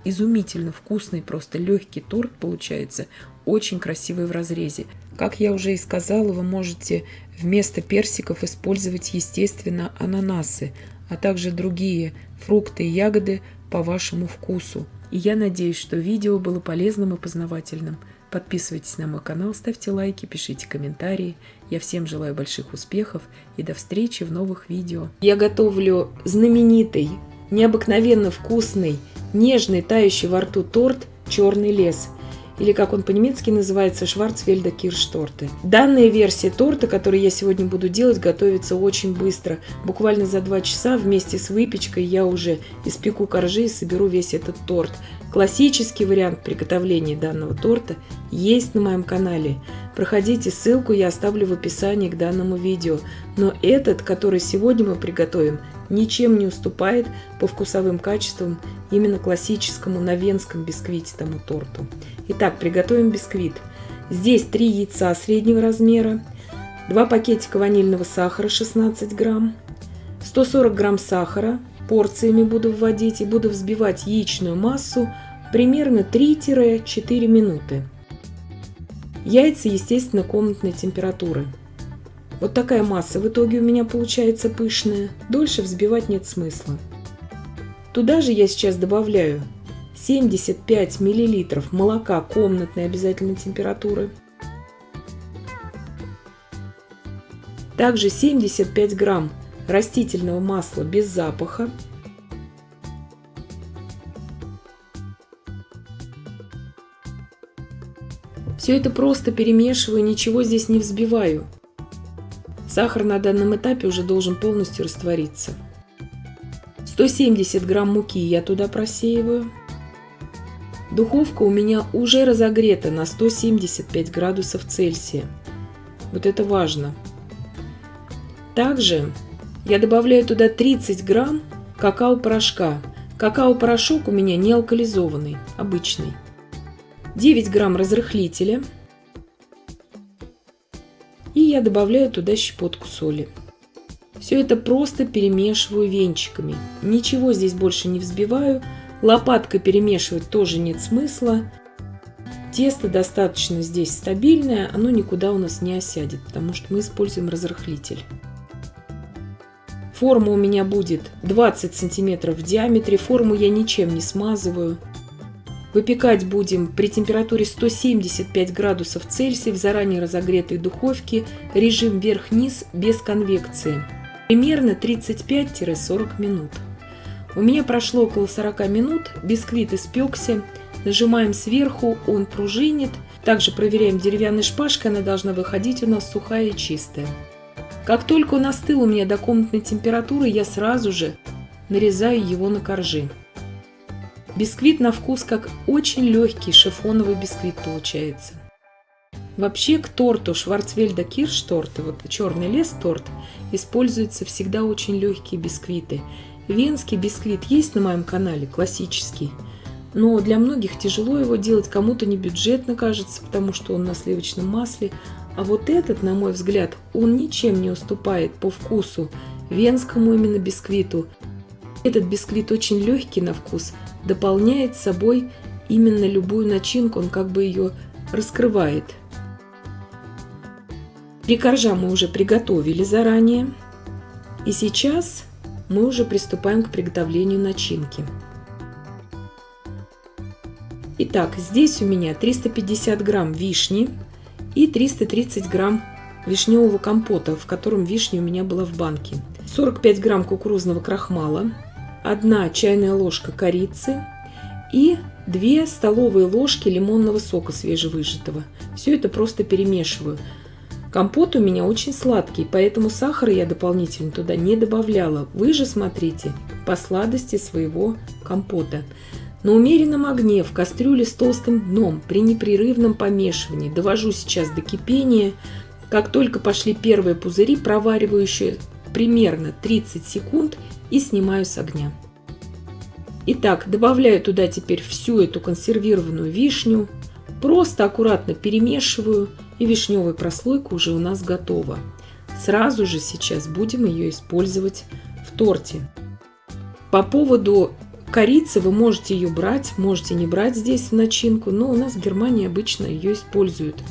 Изумительно вкусный, просто легкий торт получается, очень красивый в разрезе. Как я уже и сказала, вы можете вместо персиков использовать, естественно, ананасы, а также другие фрукты и ягоды по вашему вкусу. И я надеюсь, что видео было полезным и познавательным. Подписывайтесь на мой канал, ставьте лайки, пишите комментарии. Я всем желаю больших успехов и до встречи в новых видео. Я готовлю знаменитый, необыкновенно вкусный, нежный, тающий во рту торт «Черный лес». Или, как он по-немецки называется, Шварцвельда Киршторте. Данная версия торта, который я сегодня буду делать, готовится очень быстро. Буквально за 2 часа вместе с выпечкой я уже испеку коржи и соберу весь этот торт. Классический вариант приготовления данного торта есть на моем канале. Проходите, ссылку я оставлю в описании к данному видео. Но этот, который сегодня мы приготовим, ничем не уступает по вкусовым качествам именно классическому на венском бисквитному торту. Итак, приготовим бисквит. Здесь 3 яйца среднего размера, 2 пакетика ванильного сахара 16 грамм, 140 грамм сахара, порциями буду вводить и буду взбивать яичную массу примерно 3-4 минуты. Яйца, естественно, комнатной температуры. Вот такая масса в итоге у меня получается пышная. Дольше взбивать нет смысла. Туда же я сейчас добавляю 75 мл молока комнатной обязательной температуры. Также 75 грамм растительного масла без запаха. Все это просто перемешиваю, ничего здесь не взбиваю. Сахар на данном этапе уже должен полностью раствориться. 170 грамм муки я туда просеиваю. Духовка у меня уже разогрета на 175 градусов Цельсия. Вот это важно. Также я добавляю туда 30 грамм какао-порошка. Какао-порошок у меня не алкализованный, обычный. 9 грамм разрыхлителя. И я добавляю туда щепотку соли. Все это просто перемешиваю венчиками. Ничего здесь больше не взбиваю. Лопаткой перемешивать тоже нет смысла. Тесто достаточно здесь стабильное, оно никуда у нас не осядет, потому что мы используем разрыхлитель. Форма у меня будет 20 сантиметров в диаметре. Форму я ничем не смазываю. Выпекать будем при температуре 175 градусов Цельсия в заранее разогретой духовке, режим вверх-вниз без конвекции. Примерно 35-40 минут. У меня прошло около 40 минут, бисквит испекся. Нажимаем сверху, он пружинит. Также проверяем деревянной шпажкой, она должна выходить у нас сухая и чистая. Как только он остыл у меня до комнатной температуры, я сразу же нарезаю его на коржи. Бисквит на вкус как очень легкий шифоновый бисквит получается. Вообще к торту Шварцвельда Киршторте, вот черный лес торт, используются всегда очень легкие бисквиты. Венский бисквит есть на моем канале, классический. Но для многих тяжело его делать, кому-то не бюджетно кажется, потому что он на сливочном масле. А вот этот, на мой взгляд, он ничем не уступает по вкусу венскому именно бисквиту. Этот бисквит очень легкий на вкус, дополняет собой именно любую начинку, он как бы ее раскрывает. 3 коржа мы уже приготовили заранее. И сейчас мы уже приступаем к приготовлению начинки. Итак, здесь у меня 350 грамм вишни и 330 грамм вишневого компота, в котором вишня у меня была в банке. 45 грамм кукурузного крахмала, 1 чайная ложка корицы и 2 столовые ложки лимонного сока свежевыжатого. Все это просто перемешиваю. Компот у меня очень сладкий, поэтому сахара я дополнительно туда не добавляла. Вы же смотрите по сладости своего компота. На умеренном огне в кастрюле с толстым дном при непрерывном помешивании довожу сейчас до кипения. Как только пошли первые пузыри, провариваю еще примерно 30 секунд и снимаю с огня. Итак, добавляю туда теперь всю эту консервированную вишню. Просто аккуратно перемешиваю, и вишневая прослойка уже у нас готова. Сразу же сейчас будем ее использовать в торте. По поводу корицы вы можете ее брать, можете не брать здесь в начинку, но у нас в Германии обычно ее используют,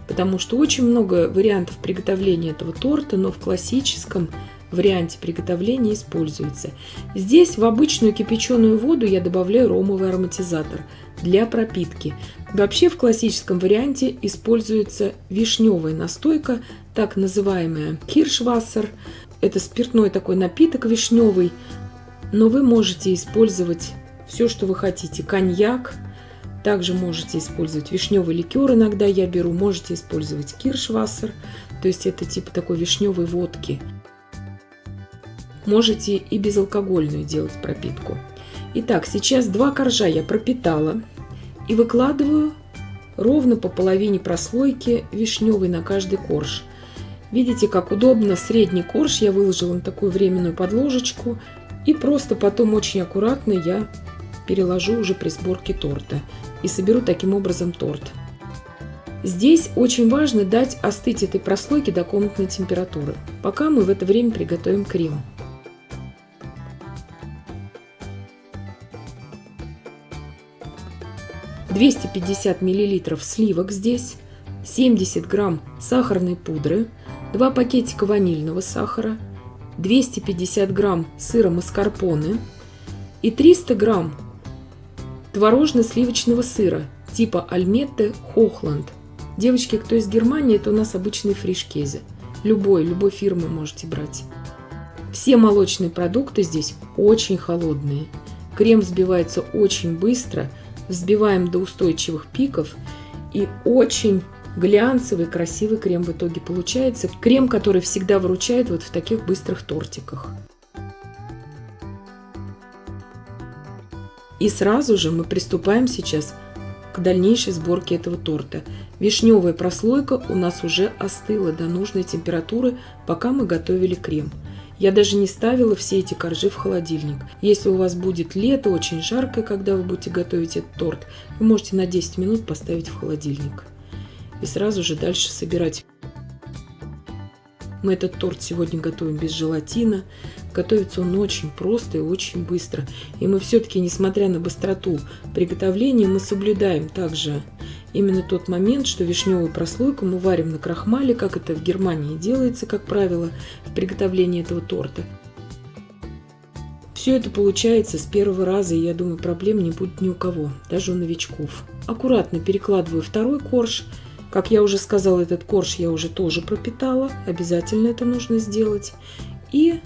потому что очень много вариантов приготовления этого торта, но в классическом варианте приготовления используется. Здесь в обычную кипяченую воду я добавляю ромовый ароматизатор для пропитки. Вообще в классическом варианте используется вишневая настойка, так называемая киршвассер. Это спиртной такой напиток вишневый, но вы можете использовать все, что вы хотите. Коньяк, также можете использовать вишневый ликер, иногда я беру, можете использовать киршвассер, то есть это типа такой вишневой водки. Можете и безалкогольную делать пропитку. Итак, сейчас 2 коржа я пропитала и выкладываю ровно по половине прослойки вишневой на каждый корж. Видите, как удобно. Средний корж я выложила на такую временную подложечку, и просто потом очень аккуратно я переложу уже при сборке торта и соберу таким образом торт. Здесь очень важно дать остыть этой прослойке до комнатной температуры, пока мы в это время приготовим крем. «250 мл сливок здесь, 70 грамм сахарной пудры, 2 пакетика ванильного сахара, 250 грамм сыра маскарпоне и 300 грамм творожно-сливочного сыра типа Альметте Хохланд. Девочки, кто из Германии, это у нас обычный фришкезе. Любой фирмы можете брать. Все молочные продукты здесь очень холодные. Крем взбивается очень быстро. Взбиваем до устойчивых пиков, и очень глянцевый, красивый крем в итоге получается. Крем, который всегда выручает вот в таких быстрых тортиках. И сразу же мы приступаем сейчас к дальнейшей сборке этого торта. Вишневая прослойка у нас уже остыла до нужной температуры, пока мы готовили крем. Я даже не ставила все эти коржи в холодильник. Если у вас будет лето, очень жаркое, когда вы будете готовить этот торт, вы можете на 10 минут поставить в холодильник. И сразу же дальше собирать. Мы этот торт сегодня готовим без желатина. Готовится он очень просто и очень быстро. И мы все-таки, несмотря на быстроту приготовления, мы соблюдаем также именно тот момент, что вишневую прослойку мы варим на крахмале, как это в Германии делается, как правило, в приготовлении этого торта. Все это получается с первого раза, и я думаю, проблем не будет ни у кого, даже у новичков. Аккуратно перекладываю второй корж. Как я уже сказала, этот корж я уже тоже пропитала, обязательно это нужно сделать. И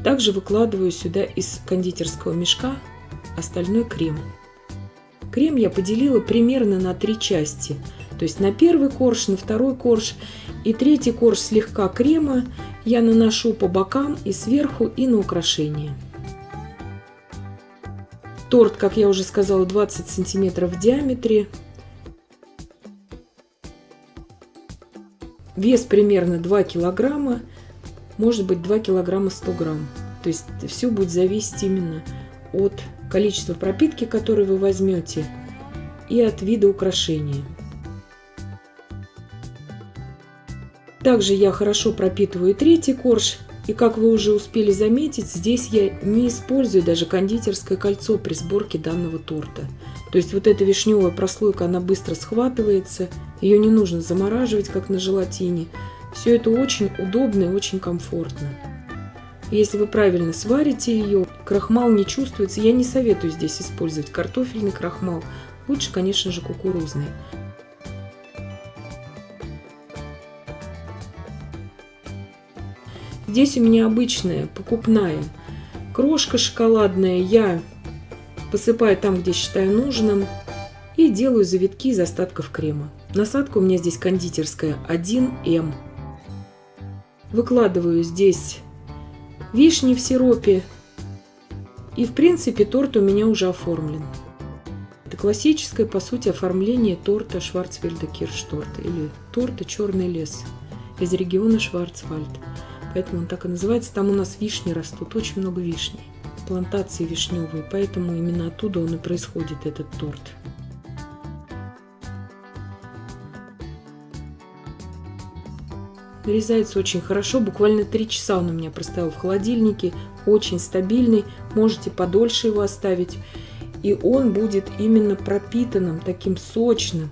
также выкладываю сюда из кондитерского мешка остальной крем. Крем я поделила примерно на 3 части. То есть на первый корж, на второй корж и третий корж слегка крема я наношу по бокам и сверху, и на украшение. Торт, как я уже сказала, 20 сантиметров в диаметре. Вес примерно 2 килограмма, может быть 2 килограмма 100 грамм. То есть все будет зависеть именно от количества пропитки, которую вы возьмете, и от вида украшения. Также я хорошо пропитываю третий корж. И как вы уже успели заметить, здесь я не использую даже кондитерское кольцо при сборке данного торта. То есть вот эта вишневая прослойка, она быстро схватывается, ее не нужно замораживать, как на желатине. Все это очень удобно и очень комфортно. Если вы правильно сварите ее, крахмал не чувствуется. Я не советую здесь использовать картофельный крахмал. Лучше, конечно же, кукурузный. Здесь у меня обычная покупная крошка шоколадная. Я посыпаю там, где считаю нужным, и делаю завитки из остатков крема. Насадка у меня здесь кондитерская 1М. Выкладываю здесь вишни в сиропе. И, в принципе, торт у меня уже оформлен. Это классическое, по сути, оформление торта Шварцвальда Киршторта или торта «Черный лес» из региона Шварцвальд. Поэтому он так и называется. Там у нас вишни растут, очень много вишни. плантации вишневые, поэтому именно оттуда он и происходит, этот торт. Нарезается очень хорошо, буквально 3 часа он у меня простоял в холодильнике, очень стабильный, можете подольше его оставить. И он будет именно пропитанным, таким сочным.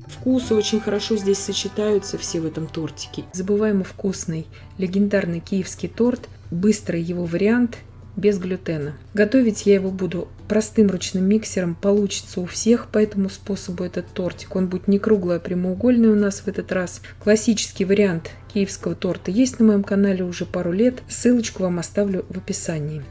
Вкусы очень хорошо здесь сочетаются все в этом тортике. Забываемо вкусный, легендарный киевский торт, быстрый его вариант, без глютена. Готовить я его буду простым ручным миксером, получится у всех по этому способу этот тортик. Он будет не круглый, а прямоугольный у нас в этот раз. Классический вариант киевского торта есть на моем канале уже пару лет. Ссылочку вам оставлю в описании.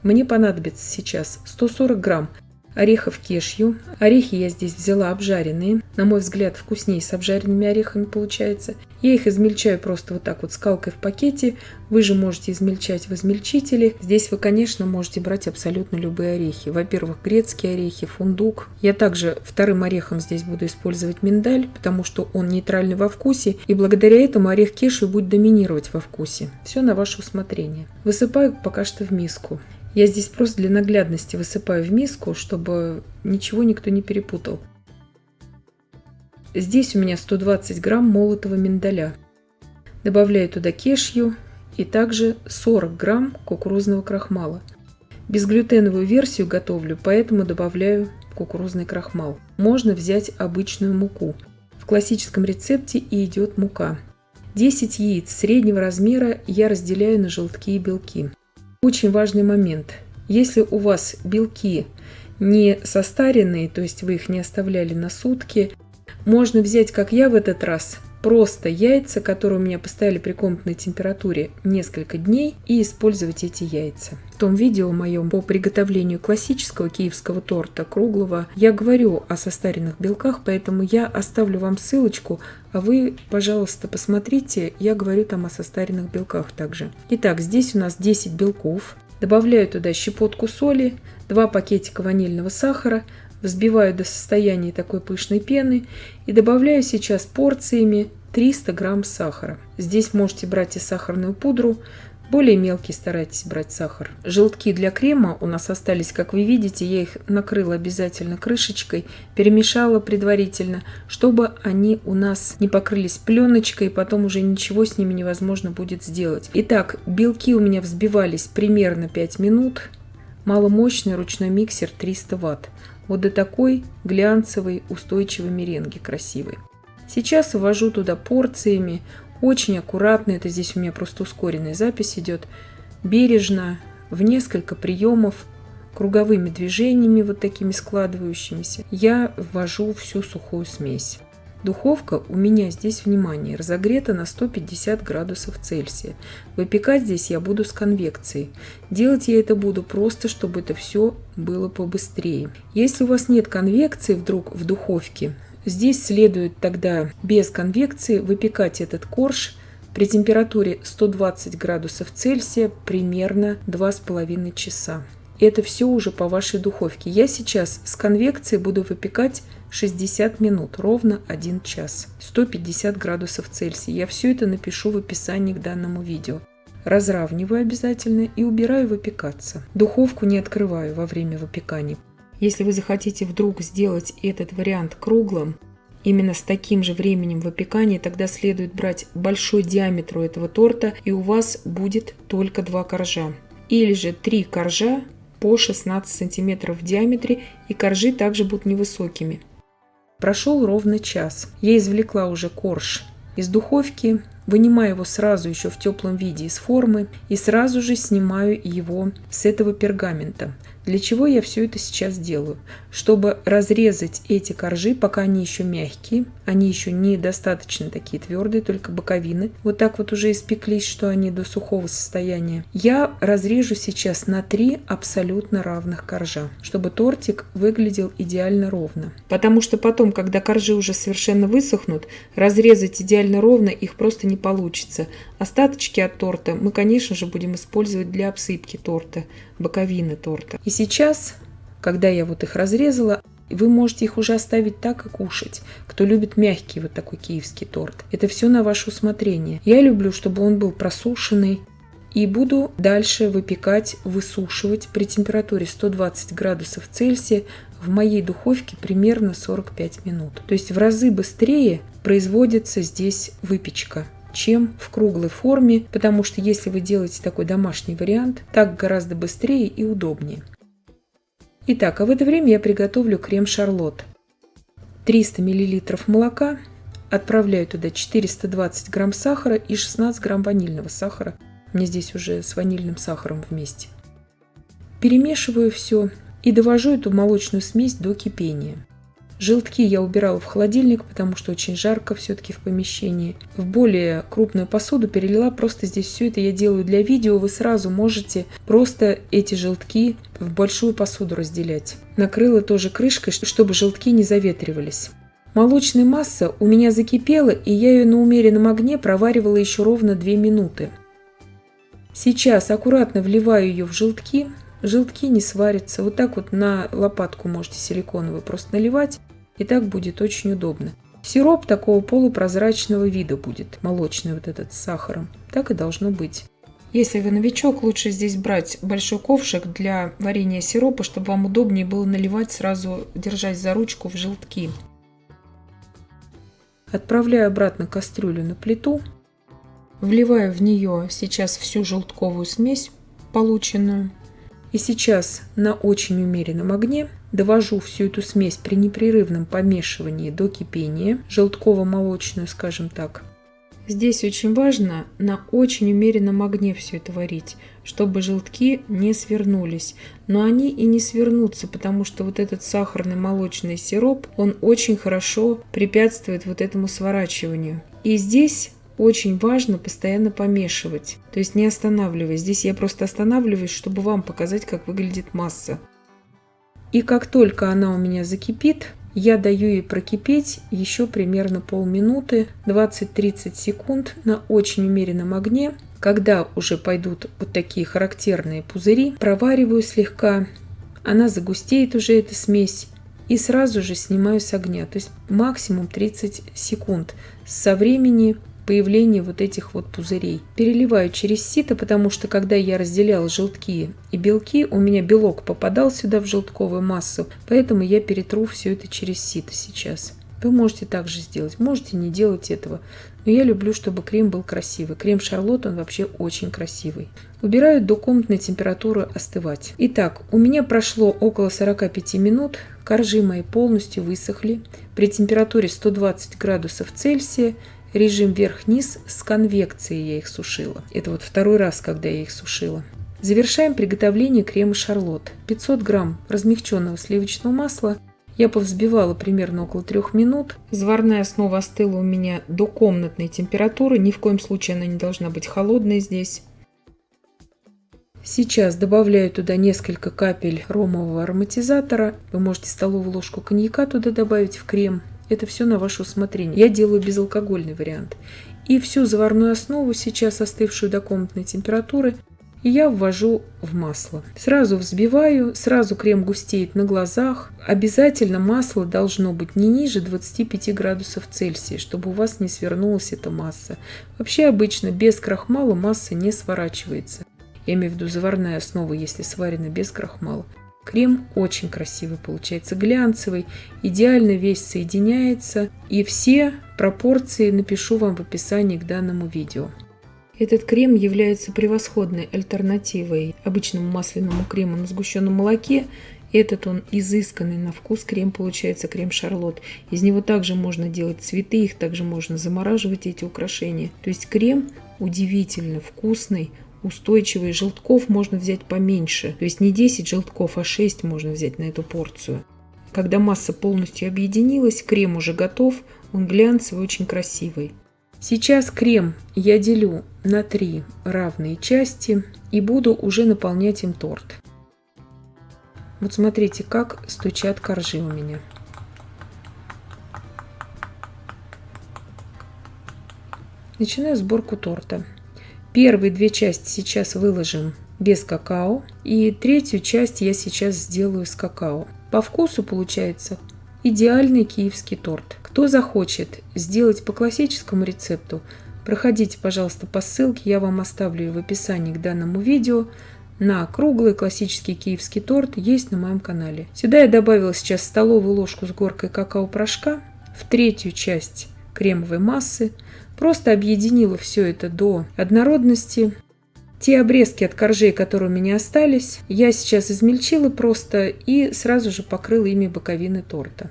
Мне понадобится сейчас 140 грамм орехов кешью. Орехи я здесь взяла обжаренные. На мой взгляд, вкуснее с обжаренными орехами получается. Я их измельчаю просто вот так вот скалкой в пакете. Вы же можете измельчать в измельчителе. Здесь вы, конечно, можете брать абсолютно любые орехи. Во-первых, грецкие орехи, фундук. Я также вторым орехом здесь буду использовать миндаль, потому что он нейтральный во вкусе. И благодаря этому орех кешью будет доминировать во вкусе. Все на ваше усмотрение. Высыпаю пока что в миску. Я здесь просто для наглядности высыпаю в миску, чтобы ничего никто не перепутал. Здесь у меня 120 грамм молотого миндаля. Добавляю туда кешью и также 40 грамм кукурузного крахмала. Безглютеновую версию готовлю, поэтому добавляю кукурузный крахмал. Можно взять обычную муку. В классическом рецепте и идет мука. 10 яиц среднего размера я разделяю на желтки и белки. Очень важный момент. Если у вас белки не состаренные, то есть вы их не оставляли на сутки, можно взять, как я в этот раз, просто яйца, которые у меня постояли при комнатной температуре несколько дней, и использовать эти яйца. В том видео моем по приготовлению классического киевского торта круглого я говорю о состаренных белках, поэтому я оставлю вам ссылочку, а вы, пожалуйста, посмотрите, я говорю там о состаренных белках также. Итак, здесь у нас 10 белков. Добавляю туда щепотку соли, 2 пакетика ванильного сахара, взбиваю до состояния такой пышной пены и добавляю сейчас порциями 300 грамм сахара. Здесь можете брать и сахарную пудру, более мелкий старайтесь брать сахар. Желтки для крема у нас остались, как вы видите, я их накрыла обязательно крышечкой, перемешала предварительно, чтобы они у нас не покрылись пленочкой, и потом уже ничего с ними невозможно будет сделать. Итак, белки у меня взбивались примерно 5 минут, маломощный ручной миксер 300 Вт. Вот до такой глянцевой устойчивой меренги красивой. Сейчас ввожу туда порциями, очень аккуратно, это здесь у меня просто ускоренная запись идет, бережно, в несколько приемов, круговыми движениями, вот такими складывающимися, я ввожу всю сухую смесь. Духовка у меня здесь, внимание, разогрета на 150 градусов Цельсия. Выпекать здесь я буду с конвекцией. Делать я это буду просто, чтобы это все было побыстрее. Если у вас нет конвекции вдруг в духовке, здесь следует тогда без конвекции выпекать этот корж при температуре 120 градусов Цельсия примерно 2,5 часа. Это все уже по вашей духовке. Я сейчас с конвекцией буду выпекать 60 минут, ровно 1 час, 150 градусов Цельсия. Я все это напишу в описании к данному видео. Разравниваю обязательно и убираю выпекаться. Духовку не открываю во время выпекания. Если вы захотите вдруг сделать этот вариант круглым, именно с таким же временем выпекания, тогда следует брать большой диаметр у этого торта, и у вас будет только 2 коржа. Или же 3 коржа по 16 сантиметров в диаметре, и коржи также будут невысокими. Прошел ровно час. Я извлекла уже корж из духовки, вынимаю его сразу еще в теплом виде из формы и сразу же снимаю его с этого пергамента. Для чего я все это сейчас делаю? Чтобы разрезать эти коржи, пока они еще мягкие, они еще недостаточно такие твердые, только боковины. Вот так вот уже испеклись, что они до сухого состояния. Я разрежу сейчас на 3 абсолютно равных коржа, чтобы тортик выглядел идеально ровно. Потому что потом, когда коржи уже совершенно высохнут, разрезать идеально ровно их просто не получится. Остаточки от торта мы, конечно же, будем использовать для обсыпки торта, боковины торта. И сейчас, когда я вот их разрезала, вы можете их уже оставить так и кушать. Кто любит мягкий вот такой киевский торт. Это все на ваше усмотрение. Я люблю, чтобы он был просушенный, И буду дальше выпекать, высушивать при температуре 120 градусов Цельсия в моей духовке примерно 45 минут. То есть в разы быстрее производится здесь выпечка, чем в круглой форме, потому что если вы делаете такой домашний вариант, так гораздо быстрее и удобнее. Итак, а в это время я приготовлю крем-шарлотт. 300 мл молока, отправляю туда 420 грамм сахара и 16 грамм ванильного сахара. Мне здесь уже с ванильным сахаром вместе. Перемешиваю все и довожу эту молочную смесь до кипения. Желтки я убирала в холодильник, потому что очень жарко все-таки в помещении. В более крупную посуду перелила, просто здесь все это я делаю для видео. Вы сразу можете просто эти желтки в большую посуду разделять. Накрыла тоже крышкой, чтобы желтки не заветривались. Молочная масса у меня закипела, и я ее на умеренном огне проваривала еще ровно 2 минуты. Сейчас аккуратно вливаю ее в желтки. Желтки не сварятся. Вот так вот на лопатку можете силиконовую просто наливать. И так будет очень удобно. Сироп такого полупрозрачного вида будет. Молочный вот этот с сахаром. Так и должно быть. Если вы новичок, лучше здесь брать большой ковшик для варенья сиропа, чтобы вам удобнее было наливать сразу, держась за ручку в желтки. Отправляю обратно кастрюлю на плиту. Вливаю в нее сейчас всю желтковую смесь полученную. И сейчас на очень умеренном огне довожу всю эту смесь при непрерывном помешивании до кипения, желтково-молочную, скажем так. Здесь очень важно на очень умеренном огне все это варить, чтобы желтки не свернулись. Но они и не свернутся, потому что вот этот сахарный молочный сироп, он очень хорошо препятствует вот этому сворачиванию. И здесь очень важно постоянно помешивать, то есть не останавливаясь. Здесь я просто останавливаюсь, чтобы вам показать, как выглядит масса. И как только она у меня закипит, я даю ей прокипеть еще примерно полминуты, 20-30 секунд на очень умеренном огне. Когда уже пойдут вот такие характерные пузыри, провариваю слегка, она загустеет уже, эта смесь, и сразу же снимаю с огня, то есть максимум 30 секунд со времени появления вот этих вот пузырей. Переливаю через сито, потому что когда я разделяла желтки и белки, у меня белок попадал сюда в желтковую массу, поэтому я перетру все это через сито сейчас. Вы можете также сделать, можете не делать этого, но я люблю, чтобы крем был красивый. Крем-шарлотт, он вообще очень красивый. Убираю до комнатной температуры остывать. Итак, у меня прошло около 45 минут, коржи мои полностью высохли. При температуре 120 градусов Цельсия, режим вверх-вниз, с конвекцией я их сушила. Это вот второй раз, когда я их сушила. Завершаем приготовление крема шарлотт. 500 грамм размягченного сливочного масла я повзбивала примерно около 3 минут. Заварная основа остыла у меня до комнатной температуры. Ни в коем случае она не должна быть холодной здесь. Сейчас добавляю туда несколько капель ромового ароматизатора. Вы можете столовую ложку коньяка туда добавить в крем. Это все на ваше усмотрение. Я делаю безалкогольный вариант. И всю заварную основу, сейчас остывшую до комнатной температуры, я ввожу в масло. Сразу взбиваю, сразу крем густеет на глазах. Обязательно масло должно быть не ниже 25 градусов Цельсия, чтобы у вас не свернулась эта масса. Вообще обычно без крахмала масса не сворачивается. Я имею в виду заварная основа, если сварена без крахмала. Крем очень красивый получается, глянцевый, идеально весь соединяется. И все пропорции напишу вам в описании к данному видео. Этот крем является превосходной альтернативой обычному масляному крему на сгущенном молоке. Этот он изысканный на вкус крем получается, крем-шарлотт. Из него также можно делать цветы, их также можно замораживать, эти украшения. То есть крем удивительно вкусный, устойчивый. Желтков можно взять поменьше, то есть не 10 желтков, а 6 можно взять на эту порцию. Когда масса полностью объединилась, крем уже готов, он глянцевый, очень красивый. Сейчас крем я делю на 3 равные части и буду уже наполнять им торт. Вот смотрите, как стучат коржи у меня. Начинаю сборку торта. Первые 2 части сейчас выложим без какао, и 3-ю часть я сейчас сделаю с какао. По вкусу получается идеальный киевский торт. Кто захочет сделать по классическому рецепту, Проходите, пожалуйста, по ссылке, я вам оставлю в описании к данному видео. На круглый классический киевский торт есть на моем канале. Сюда я добавила сейчас столовую ложку с горкой какао-порошка, в третью часть кремовой массы. Просто объединила все это до однородности. Те обрезки от коржей, которые у меня остались, я сейчас измельчила просто и сразу же покрыла ими боковины торта.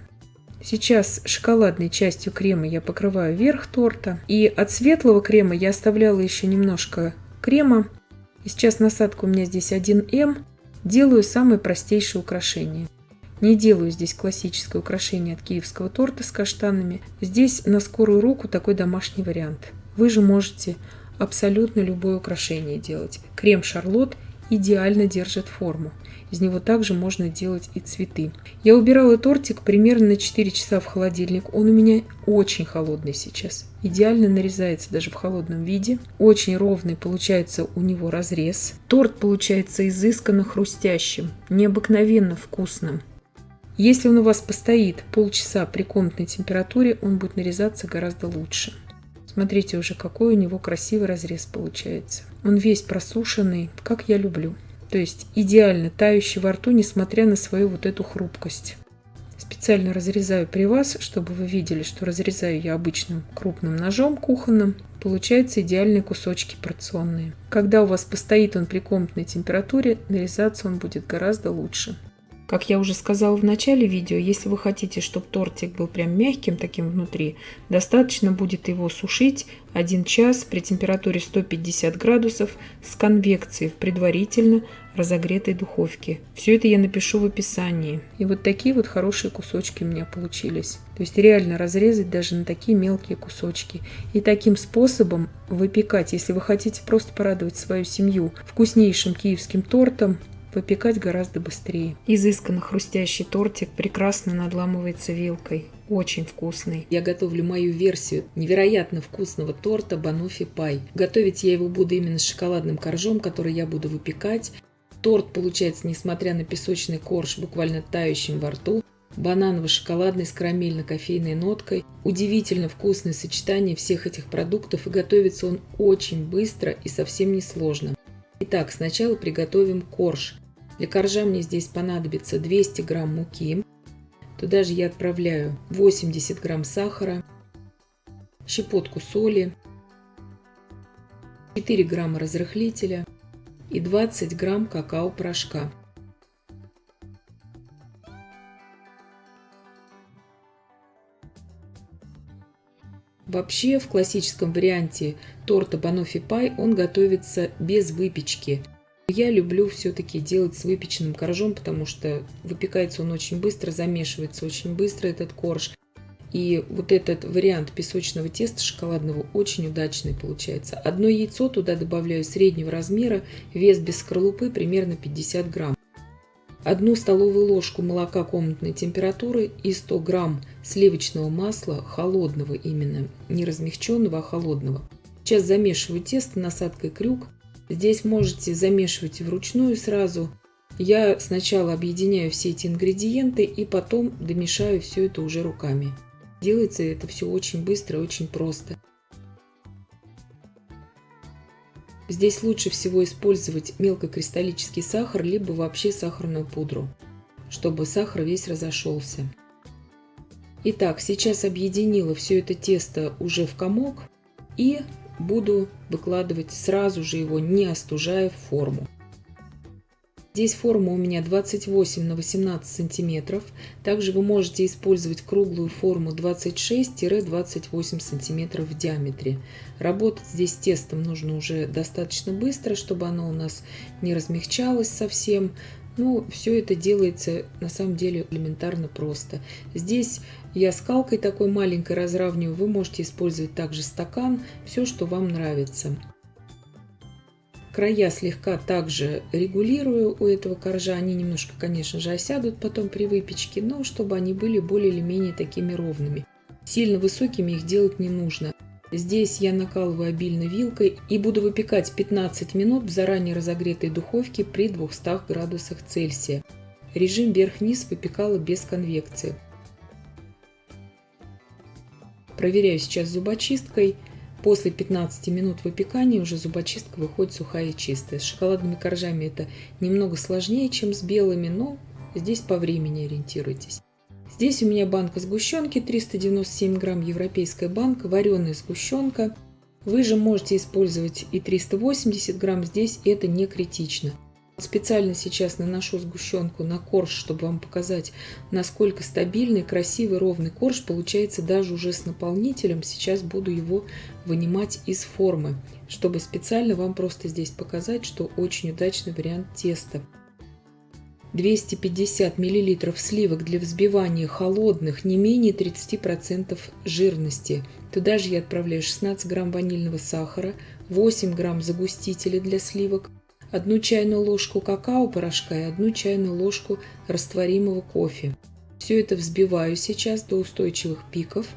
Сейчас шоколадной частью крема я покрываю верх торта. И от светлого крема я оставляла еще немножко крема. И сейчас насадка у меня здесь 1М. Делаю самые простейшие украшения. Не делаю здесь классическое украшение от киевского торта с каштанами. Здесь на скорую руку такой домашний вариант. Вы же можете абсолютно любое украшение делать. Крем Шарлотт идеально держит форму. Из него также можно делать и цветы. Я убирала тортик примерно на 4 часа в холодильник. Он у меня очень холодный сейчас. Идеально нарезается даже в холодном виде. Очень ровный получается у него разрез. Торт получается изысканно хрустящим, необыкновенно вкусным. Если он у вас постоит полчаса при комнатной температуре, он будет нарезаться гораздо лучше. Смотрите уже, какой у него красивый разрез получается. Он весь просушенный, как я люблю. То есть идеально тающий во рту, несмотря на свою вот эту хрупкость. Специально разрезаю при вас, чтобы вы видели, что разрезаю я обычным крупным ножом кухонным. Получаются идеальные кусочки порционные. Когда у вас постоит он при комнатной температуре, нарезаться он будет гораздо лучше. Как я уже сказала в начале видео, если вы хотите, чтобы тортик был прям мягким таким внутри, достаточно будет его сушить 1 час при температуре 150 градусов с конвекцией в предварительно разогретой духовке. Все это я напишу в описании. И вот такие вот хорошие кусочки у меня получились. То есть реально разрезать даже на такие мелкие кусочки. И таким способом выпекать, если вы хотите просто порадовать свою семью вкуснейшим киевским тортом, выпекать гораздо быстрее. Изысканно хрустящий тортик прекрасно надламывается вилкой. Очень вкусный. Я готовлю мою версию невероятно вкусного торта Банофи Пай. Готовить я его буду именно с шоколадным коржом, который я буду выпекать. Торт получается, несмотря на песочный корж, буквально тающим во рту. Бананово-шоколадный с карамельно-кофейной ноткой. Удивительно вкусное сочетание всех этих продуктов, и готовится он очень быстро и совсем не сложно. Итак, сначала приготовим корж. Для коржа мне здесь понадобится 200 грамм муки. Туда же я отправляю 80 грамм сахара, щепотку соли, 4 грамма разрыхлителя и 20 грамм какао-порошка. Вообще, в классическом варианте торта Банофи Пай он готовится без выпечки. Я люблю все-таки делать с выпеченным коржом, потому что выпекается он очень быстро, замешивается очень быстро этот корж. И вот этот вариант песочного теста шоколадного очень удачный получается. Одно яйцо туда добавляю среднего размера, вес без скорлупы примерно 50 грамм. 1 столовую ложку молока комнатной температуры и 100 грамм сливочного масла, холодного именно, не размягченного, а холодного. Сейчас замешиваю тесто насадкой крюк. Здесь можете замешивать вручную сразу. Я сначала объединяю все эти ингредиенты и потом домешаю все это уже руками. Делается это все очень быстро и очень просто. Здесь лучше всего использовать мелкокристаллический сахар, либо вообще сахарную пудру, чтобы сахар весь разошелся. Итак, сейчас объединила все это тесто уже в комок и буду выкладывать сразу же его, не остужая, в форму. Здесь форма у меня 28 на 18 сантиметров. Также вы можете использовать круглую форму 26-28 сантиметров в диаметре. Работать здесь с тестом нужно уже достаточно быстро, чтобы оно у нас не размягчалось совсем. Но все это делается на самом деле элементарно просто. Здесь я скалкой такой маленькой разравниваю. Вы можете использовать также стакан, все, что вам нравится. Края слегка также регулирую у этого коржа. Они немножко, конечно же, осядут потом при выпечке, но чтобы они были более или менее такими ровными. Сильно высокими их делать не нужно. Здесь я накалываю обильно вилкой и буду выпекать 15 минут в заранее разогретой духовке при 200 градусах Цельсия. Режим вверх-вниз выпекала без конвекции. Проверяю сейчас зубочисткой. после 15 минут выпекания уже зубочистка выходит сухая и чистая. С шоколадными коржами это немного сложнее, чем с белыми, но здесь по времени ориентируйтесь. Здесь у меня банка сгущенки, 397 грамм, европейская банка, вареная сгущенка. Вы же можете использовать и 380 грамм, здесь это не критично. Специально сейчас наношу сгущенку на корж, чтобы вам показать, насколько стабильный, красивый, ровный корж получается даже уже с наполнителем. Сейчас буду его вынимать из формы, чтобы специально вам просто здесь показать, что очень удачный вариант теста. 250 мл сливок для взбивания холодных, не менее 30% жирности. Туда же я отправляю 16 грамм ванильного сахара, 8 грамм загустителя для сливок, 1 чайную ложку какао-порошка и 1 чайную ложку растворимого кофе. Все это взбиваю сейчас до устойчивых пиков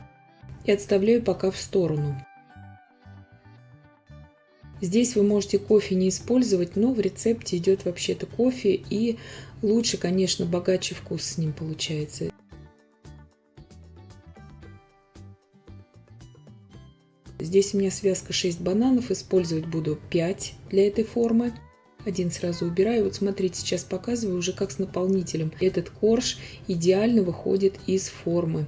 и отставляю пока в сторону. Здесь вы можете кофе не использовать, но в рецепте идет вообще-то кофе, и лучше, конечно, богаче вкус с ним получается. Здесь у меня связка 6 бананов, использовать буду 5 для этой формы. Один сразу убираю. Вот смотрите, сейчас показываю уже как с наполнителем. Этот корж идеально выходит из формы.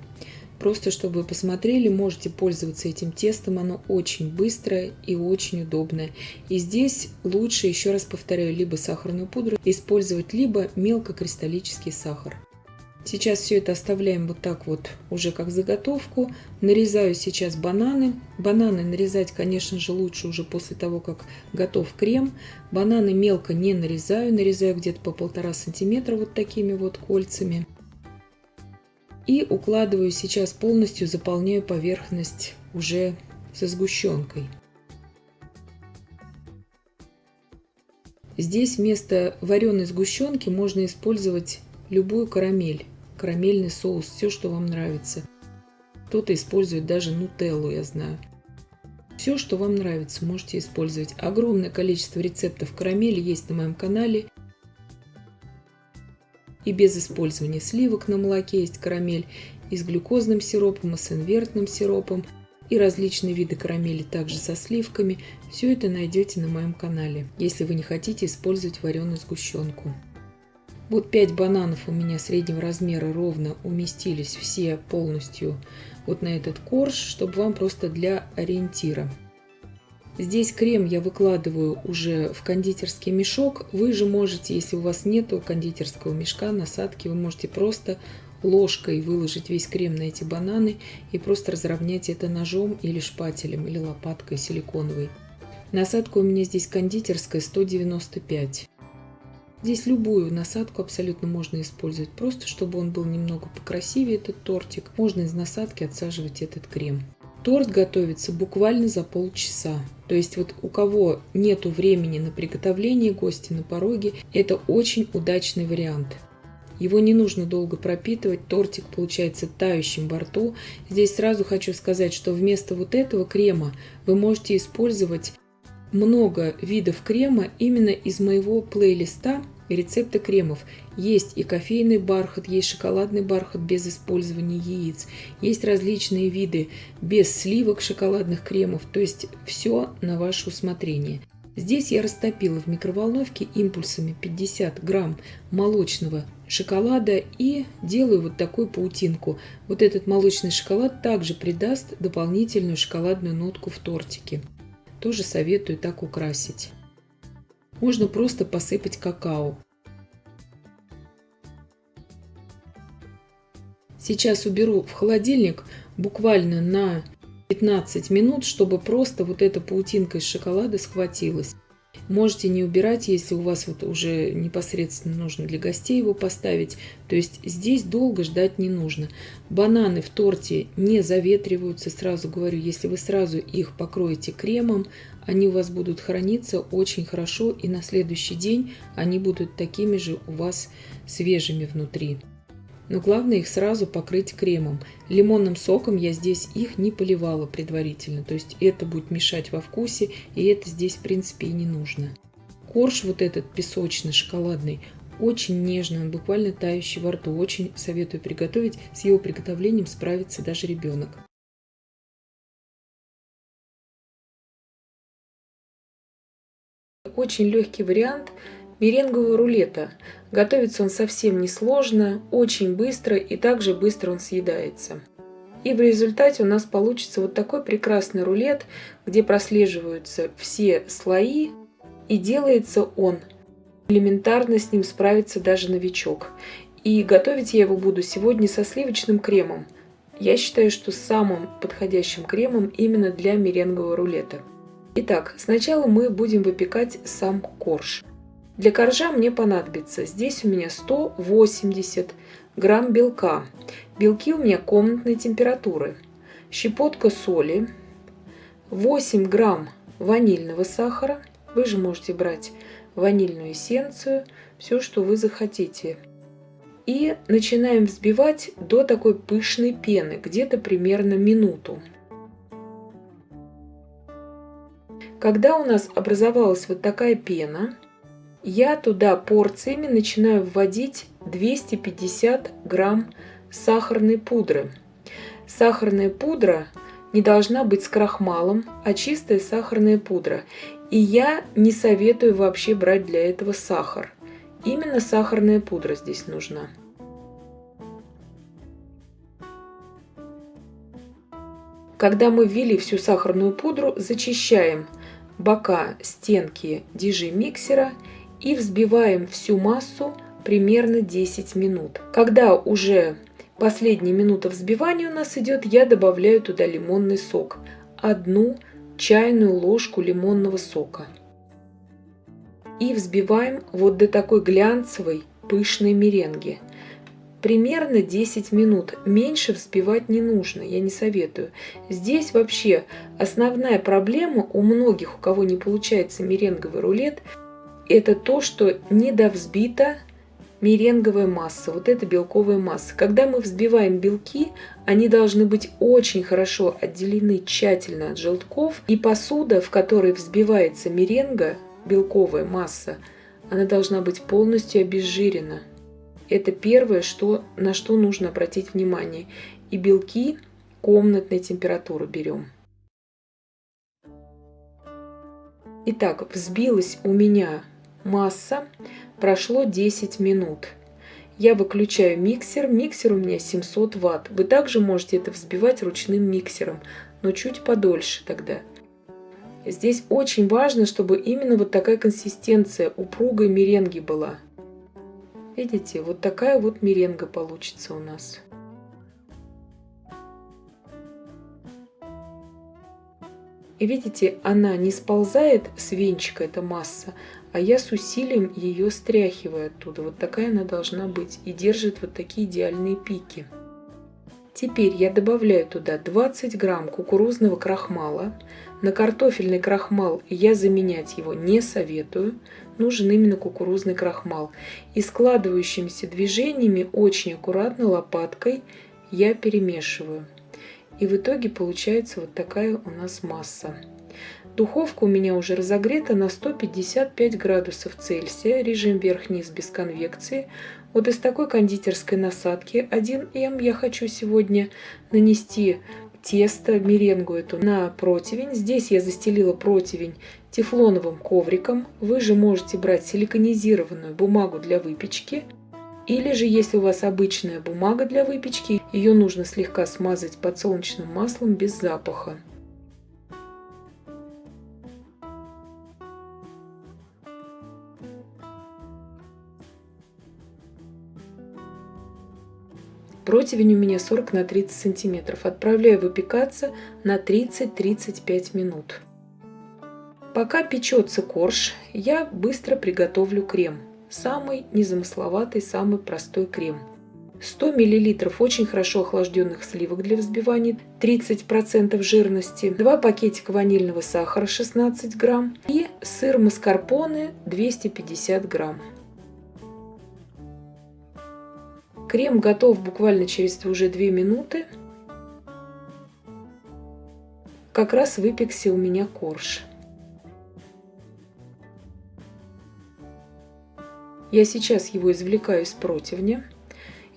Просто чтобы вы посмотрели, можете пользоваться этим тестом. Оно очень быстрое и очень удобное. И здесь лучше, еще раз повторяю, либо сахарную пудру использовать, либо мелкокристаллический сахар. Сейчас все это оставляем вот так вот уже как заготовку. Нарезаю сейчас бананы. Бананы нарезать, конечно же, лучше уже после того, как готов крем. Бананы мелко не нарезаю. Нарезаю где-то по 1,5 сантиметра вот такими вот кольцами. И укладываю сейчас полностью, заполняю поверхность уже со сгущенкой. Здесь вместо вареной сгущенки можно использовать любую карамель. Карамельный соус, все, что вам нравится. Кто-то использует даже нутеллу, я знаю. Все, что вам нравится, можете использовать. Огромное количество рецептов карамели есть на моем канале. И без использования сливок на молоке есть карамель. И с глюкозным сиропом, и с инвертным сиропом. И различные виды карамели также со сливками. Все это найдете на моем канале, если вы не хотите использовать вареную сгущенку. Вот 5 бананов у меня среднего размера ровно уместились все полностью вот на этот корж, чтобы вам просто для ориентира. Здесь крем я выкладываю уже в кондитерский мешок. Вы же можете, если у вас нету кондитерского мешка, насадки, вы можете просто ложкой выложить весь крем на эти бананы и просто разровнять это ножом или шпателем, или лопаткой силиконовой. Насадка у меня здесь кондитерская 195. Здесь любую насадку абсолютно можно использовать, просто чтобы он был немного покрасивее, этот тортик. Можно из насадки отсаживать этот крем. Торт готовится буквально за полчаса. То есть вот у кого нету времени на приготовление, гости на пороге, это очень удачный вариант. Его не нужно долго пропитывать, тортик получается тающим во рту. Здесь сразу хочу сказать, что вместо вот этого крема вы можете использовать много видов крема именно из моего плейлиста рецепты кремов. Есть и кофейный бархат, есть шоколадный бархат без использования яиц, есть различные виды без сливок шоколадных кремов, то есть все на ваше усмотрение. Здесь я растопила в микроволновке импульсами 50 грамм молочного шоколада и делаю вот такую паутинку. Вот этот молочный шоколад также придаст дополнительную шоколадную нотку в тортике. Тоже советую так украсить. Можно просто посыпать какао. Сейчас уберу в холодильник буквально на 15 минут, чтобы просто вот эта паутинка из шоколада схватилась. Можете не убирать, если у вас вот уже непосредственно нужно для гостей его поставить. То есть здесь долго ждать не нужно. Бананы в торте не заветриваются, сразу говорю. Если вы сразу их покроете кремом, они у вас будут храниться очень хорошо. И на следующий день они будут такими же у вас свежими внутри. Но главное их сразу покрыть кремом. Лимонным соком я здесь их не поливала предварительно. То есть это будет мешать во вкусе, и это здесь в принципе и не нужно. Корж вот этот песочно-шоколадный очень нежный, он буквально тающий во рту. Очень советую приготовить. С его приготовлением справится даже ребенок. очень легкий вариант меренгового рулета. Готовится он совсем несложно, очень быстро и также быстро он съедается. И в результате у нас получится вот такой прекрасный рулет, где прослеживаются все слои, и делается он элементарно, с ним справится даже новичок. И готовить я его буду сегодня со сливочным кремом. Я считаю, что самым подходящим кремом именно для меренгового рулета. Итак, сначала мы будем выпекать сам корж. Для коржа мне понадобится, здесь у меня 180 грамм белка. Белки у меня комнатной температуры. Щепотка соли, 8 грамм ванильного сахара. Вы же можете брать ванильную эссенцию, все, что вы захотите. И начинаем взбивать до такой пышной пены, где-то примерно минуту. Когда у нас образовалась вот такая пена, я туда порциями начинаю вводить 250 грамм сахарной пудры. Сахарная пудра не должна быть с крахмалом, а чистая сахарная пудра. И я не советую вообще брать для этого сахар. Именно сахарная пудра здесь нужна. Когда мы ввели всю сахарную пудру, зачищаем бока, стенки дижи-миксера и взбиваем всю массу примерно 10 минут. Когда уже последняя минута взбивания у нас идет, я добавляю туда лимонный сок. 1 чайную ложку лимонного сока. И взбиваем вот до такой глянцевой пышной меренги. Примерно 10 минут. Меньше взбивать не нужно, я не советую. Здесь вообще основная проблема у многих, у кого не получается меренговый рулет, это то, что недовзбита меренговая масса, вот эта белковая масса. Когда мы взбиваем белки, они должны быть очень хорошо отделены тщательно от желтков. И посуда, в которой взбивается меренга, белковая масса, она должна быть полностью обезжирена. Это первое, на что нужно обратить внимание. И белки комнатной температуры берем. Итак, взбилась у меня масса, прошло 10 минут. Я выключаю миксер. Миксер у меня 700 Вт. Вы также можете это взбивать ручным миксером, но чуть подольше тогда. Здесь очень важно, чтобы именно вот такая консистенция упругой меренги была. Видите, вот такая вот меренга получится у нас. И видите, она не сползает с венчика, эта масса, а я с усилием ее стряхиваю оттуда. Вот такая она должна быть и держит вот такие идеальные пики. Теперь я добавляю туда 20 грамм кукурузного крахмала. На картофельный крахмал я заменять его не советую. Нужен именно кукурузный крахмал. И складывающимися движениями очень аккуратно лопаткой я перемешиваю. И в итоге получается вот такая у нас масса. Духовка у меня уже разогрета на 155 градусов Цельсия, режим вверх-вниз без конвекции. Вот из такой кондитерской насадки 1М я хочу сегодня нанести тесто, меренгу эту на противень. Здесь я застелила противень тефлоновым ковриком. Вы же можете брать силиконизированную бумагу для выпечки. Или же, если у вас обычная бумага для выпечки, ее нужно слегка смазать подсолнечным маслом без запаха. Противень у меня 40 на 30 сантиметров. Отправляю выпекаться на 30-35 минут. Пока печется корж, я быстро приготовлю крем. Самый незамысловатый, самый простой крем. 100 мл очень хорошо охлажденных сливок для взбивания, 30% жирности, 2 пакетика ванильного сахара 16 грамм и сыр маскарпоне 250 грамм. Крем готов буквально через уже 2 минуты. Как раз выпекся у меня корж. Я сейчас его извлекаю из противня.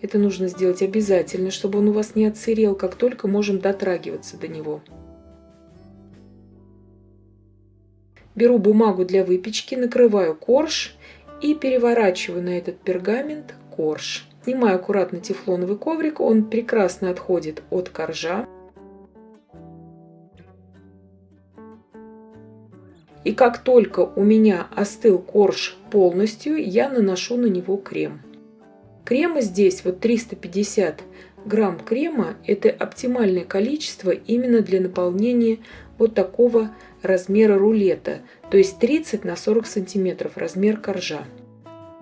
Это нужно сделать обязательно, чтобы он у вас не отсырел. Как только можем дотрагиваться до него. Беру бумагу для выпечки, накрываю корж и переворачиваю на этот пергамент корж. Снимаю аккуратно тефлоновый коврик, он прекрасно отходит от коржа. И как только у меня остыл корж полностью, я наношу на него крем. Крема здесь вот 350 грамм крема – это оптимальное количество именно для наполнения вот такого размера рулета, то есть 30 на 40 сантиметров размер коржа.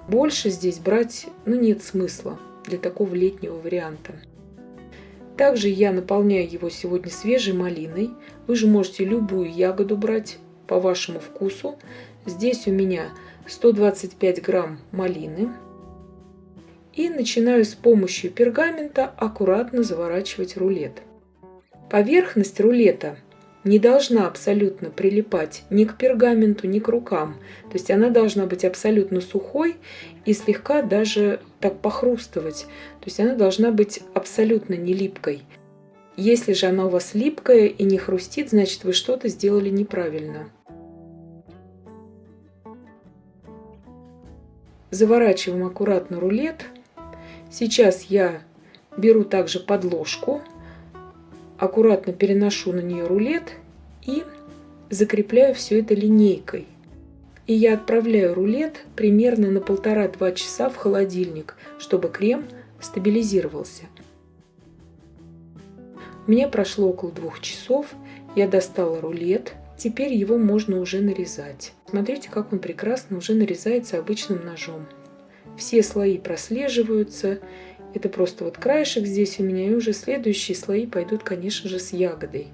Больше здесь брать нет смысла для такого летнего варианта. Также я наполняю его сегодня свежей малиной. Вы же можете любую ягоду брать по вашему вкусу. Здесь у меня 125 грамм малины. И начинаю с помощью пергамента аккуратно заворачивать рулет. Поверхность рулета не должна абсолютно прилипать ни к пергаменту, ни к рукам. То есть она должна быть абсолютно сухой и слегка даже так похрустывать. То есть она должна быть абсолютно не липкой. Если же она у вас липкая и не хрустит, значит вы что-то сделали неправильно. Заворачиваем аккуратно рулет. Сейчас я беру также подложку, аккуратно переношу на нее рулет и закрепляю все это линейкой. И я отправляю рулет примерно на 1,5-2 часа в холодильник, чтобы крем стабилизировался. У меня прошло около 2 часов, я достала рулет, теперь его можно уже нарезать. Смотрите, как он прекрасно уже нарезается обычным ножом. Все слои прослеживаются. Это просто вот краешек здесь у меня, и уже следующие слои пойдут, конечно же, с ягодой.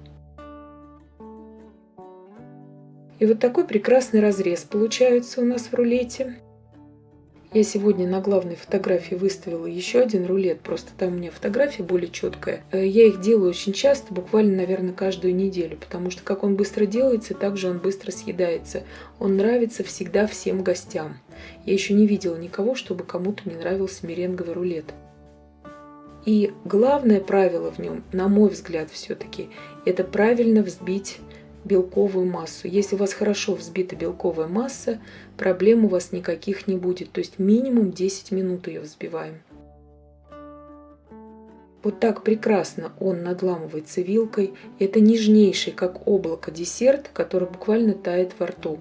И вот такой прекрасный разрез получается у нас в рулете. Я сегодня на главной фотографии выставила еще один рулет, просто там у меня фотография более четкая. Я их делаю очень часто, буквально, наверное, каждую неделю, потому что как он быстро делается, так же он быстро съедается. Он нравится всегда всем гостям. Я еще не видела никого, чтобы кому-то не нравился меренговый рулет. И главное правило в нем, на мой взгляд, все-таки, это правильно взбить белковую массу. Если у вас хорошо взбита белковая масса, проблем у вас никаких не будет. То есть минимум 10 минут ее взбиваем. Вот так прекрасно он надламывается вилкой. Это нежнейший, как облако, десерт, который буквально тает во рту.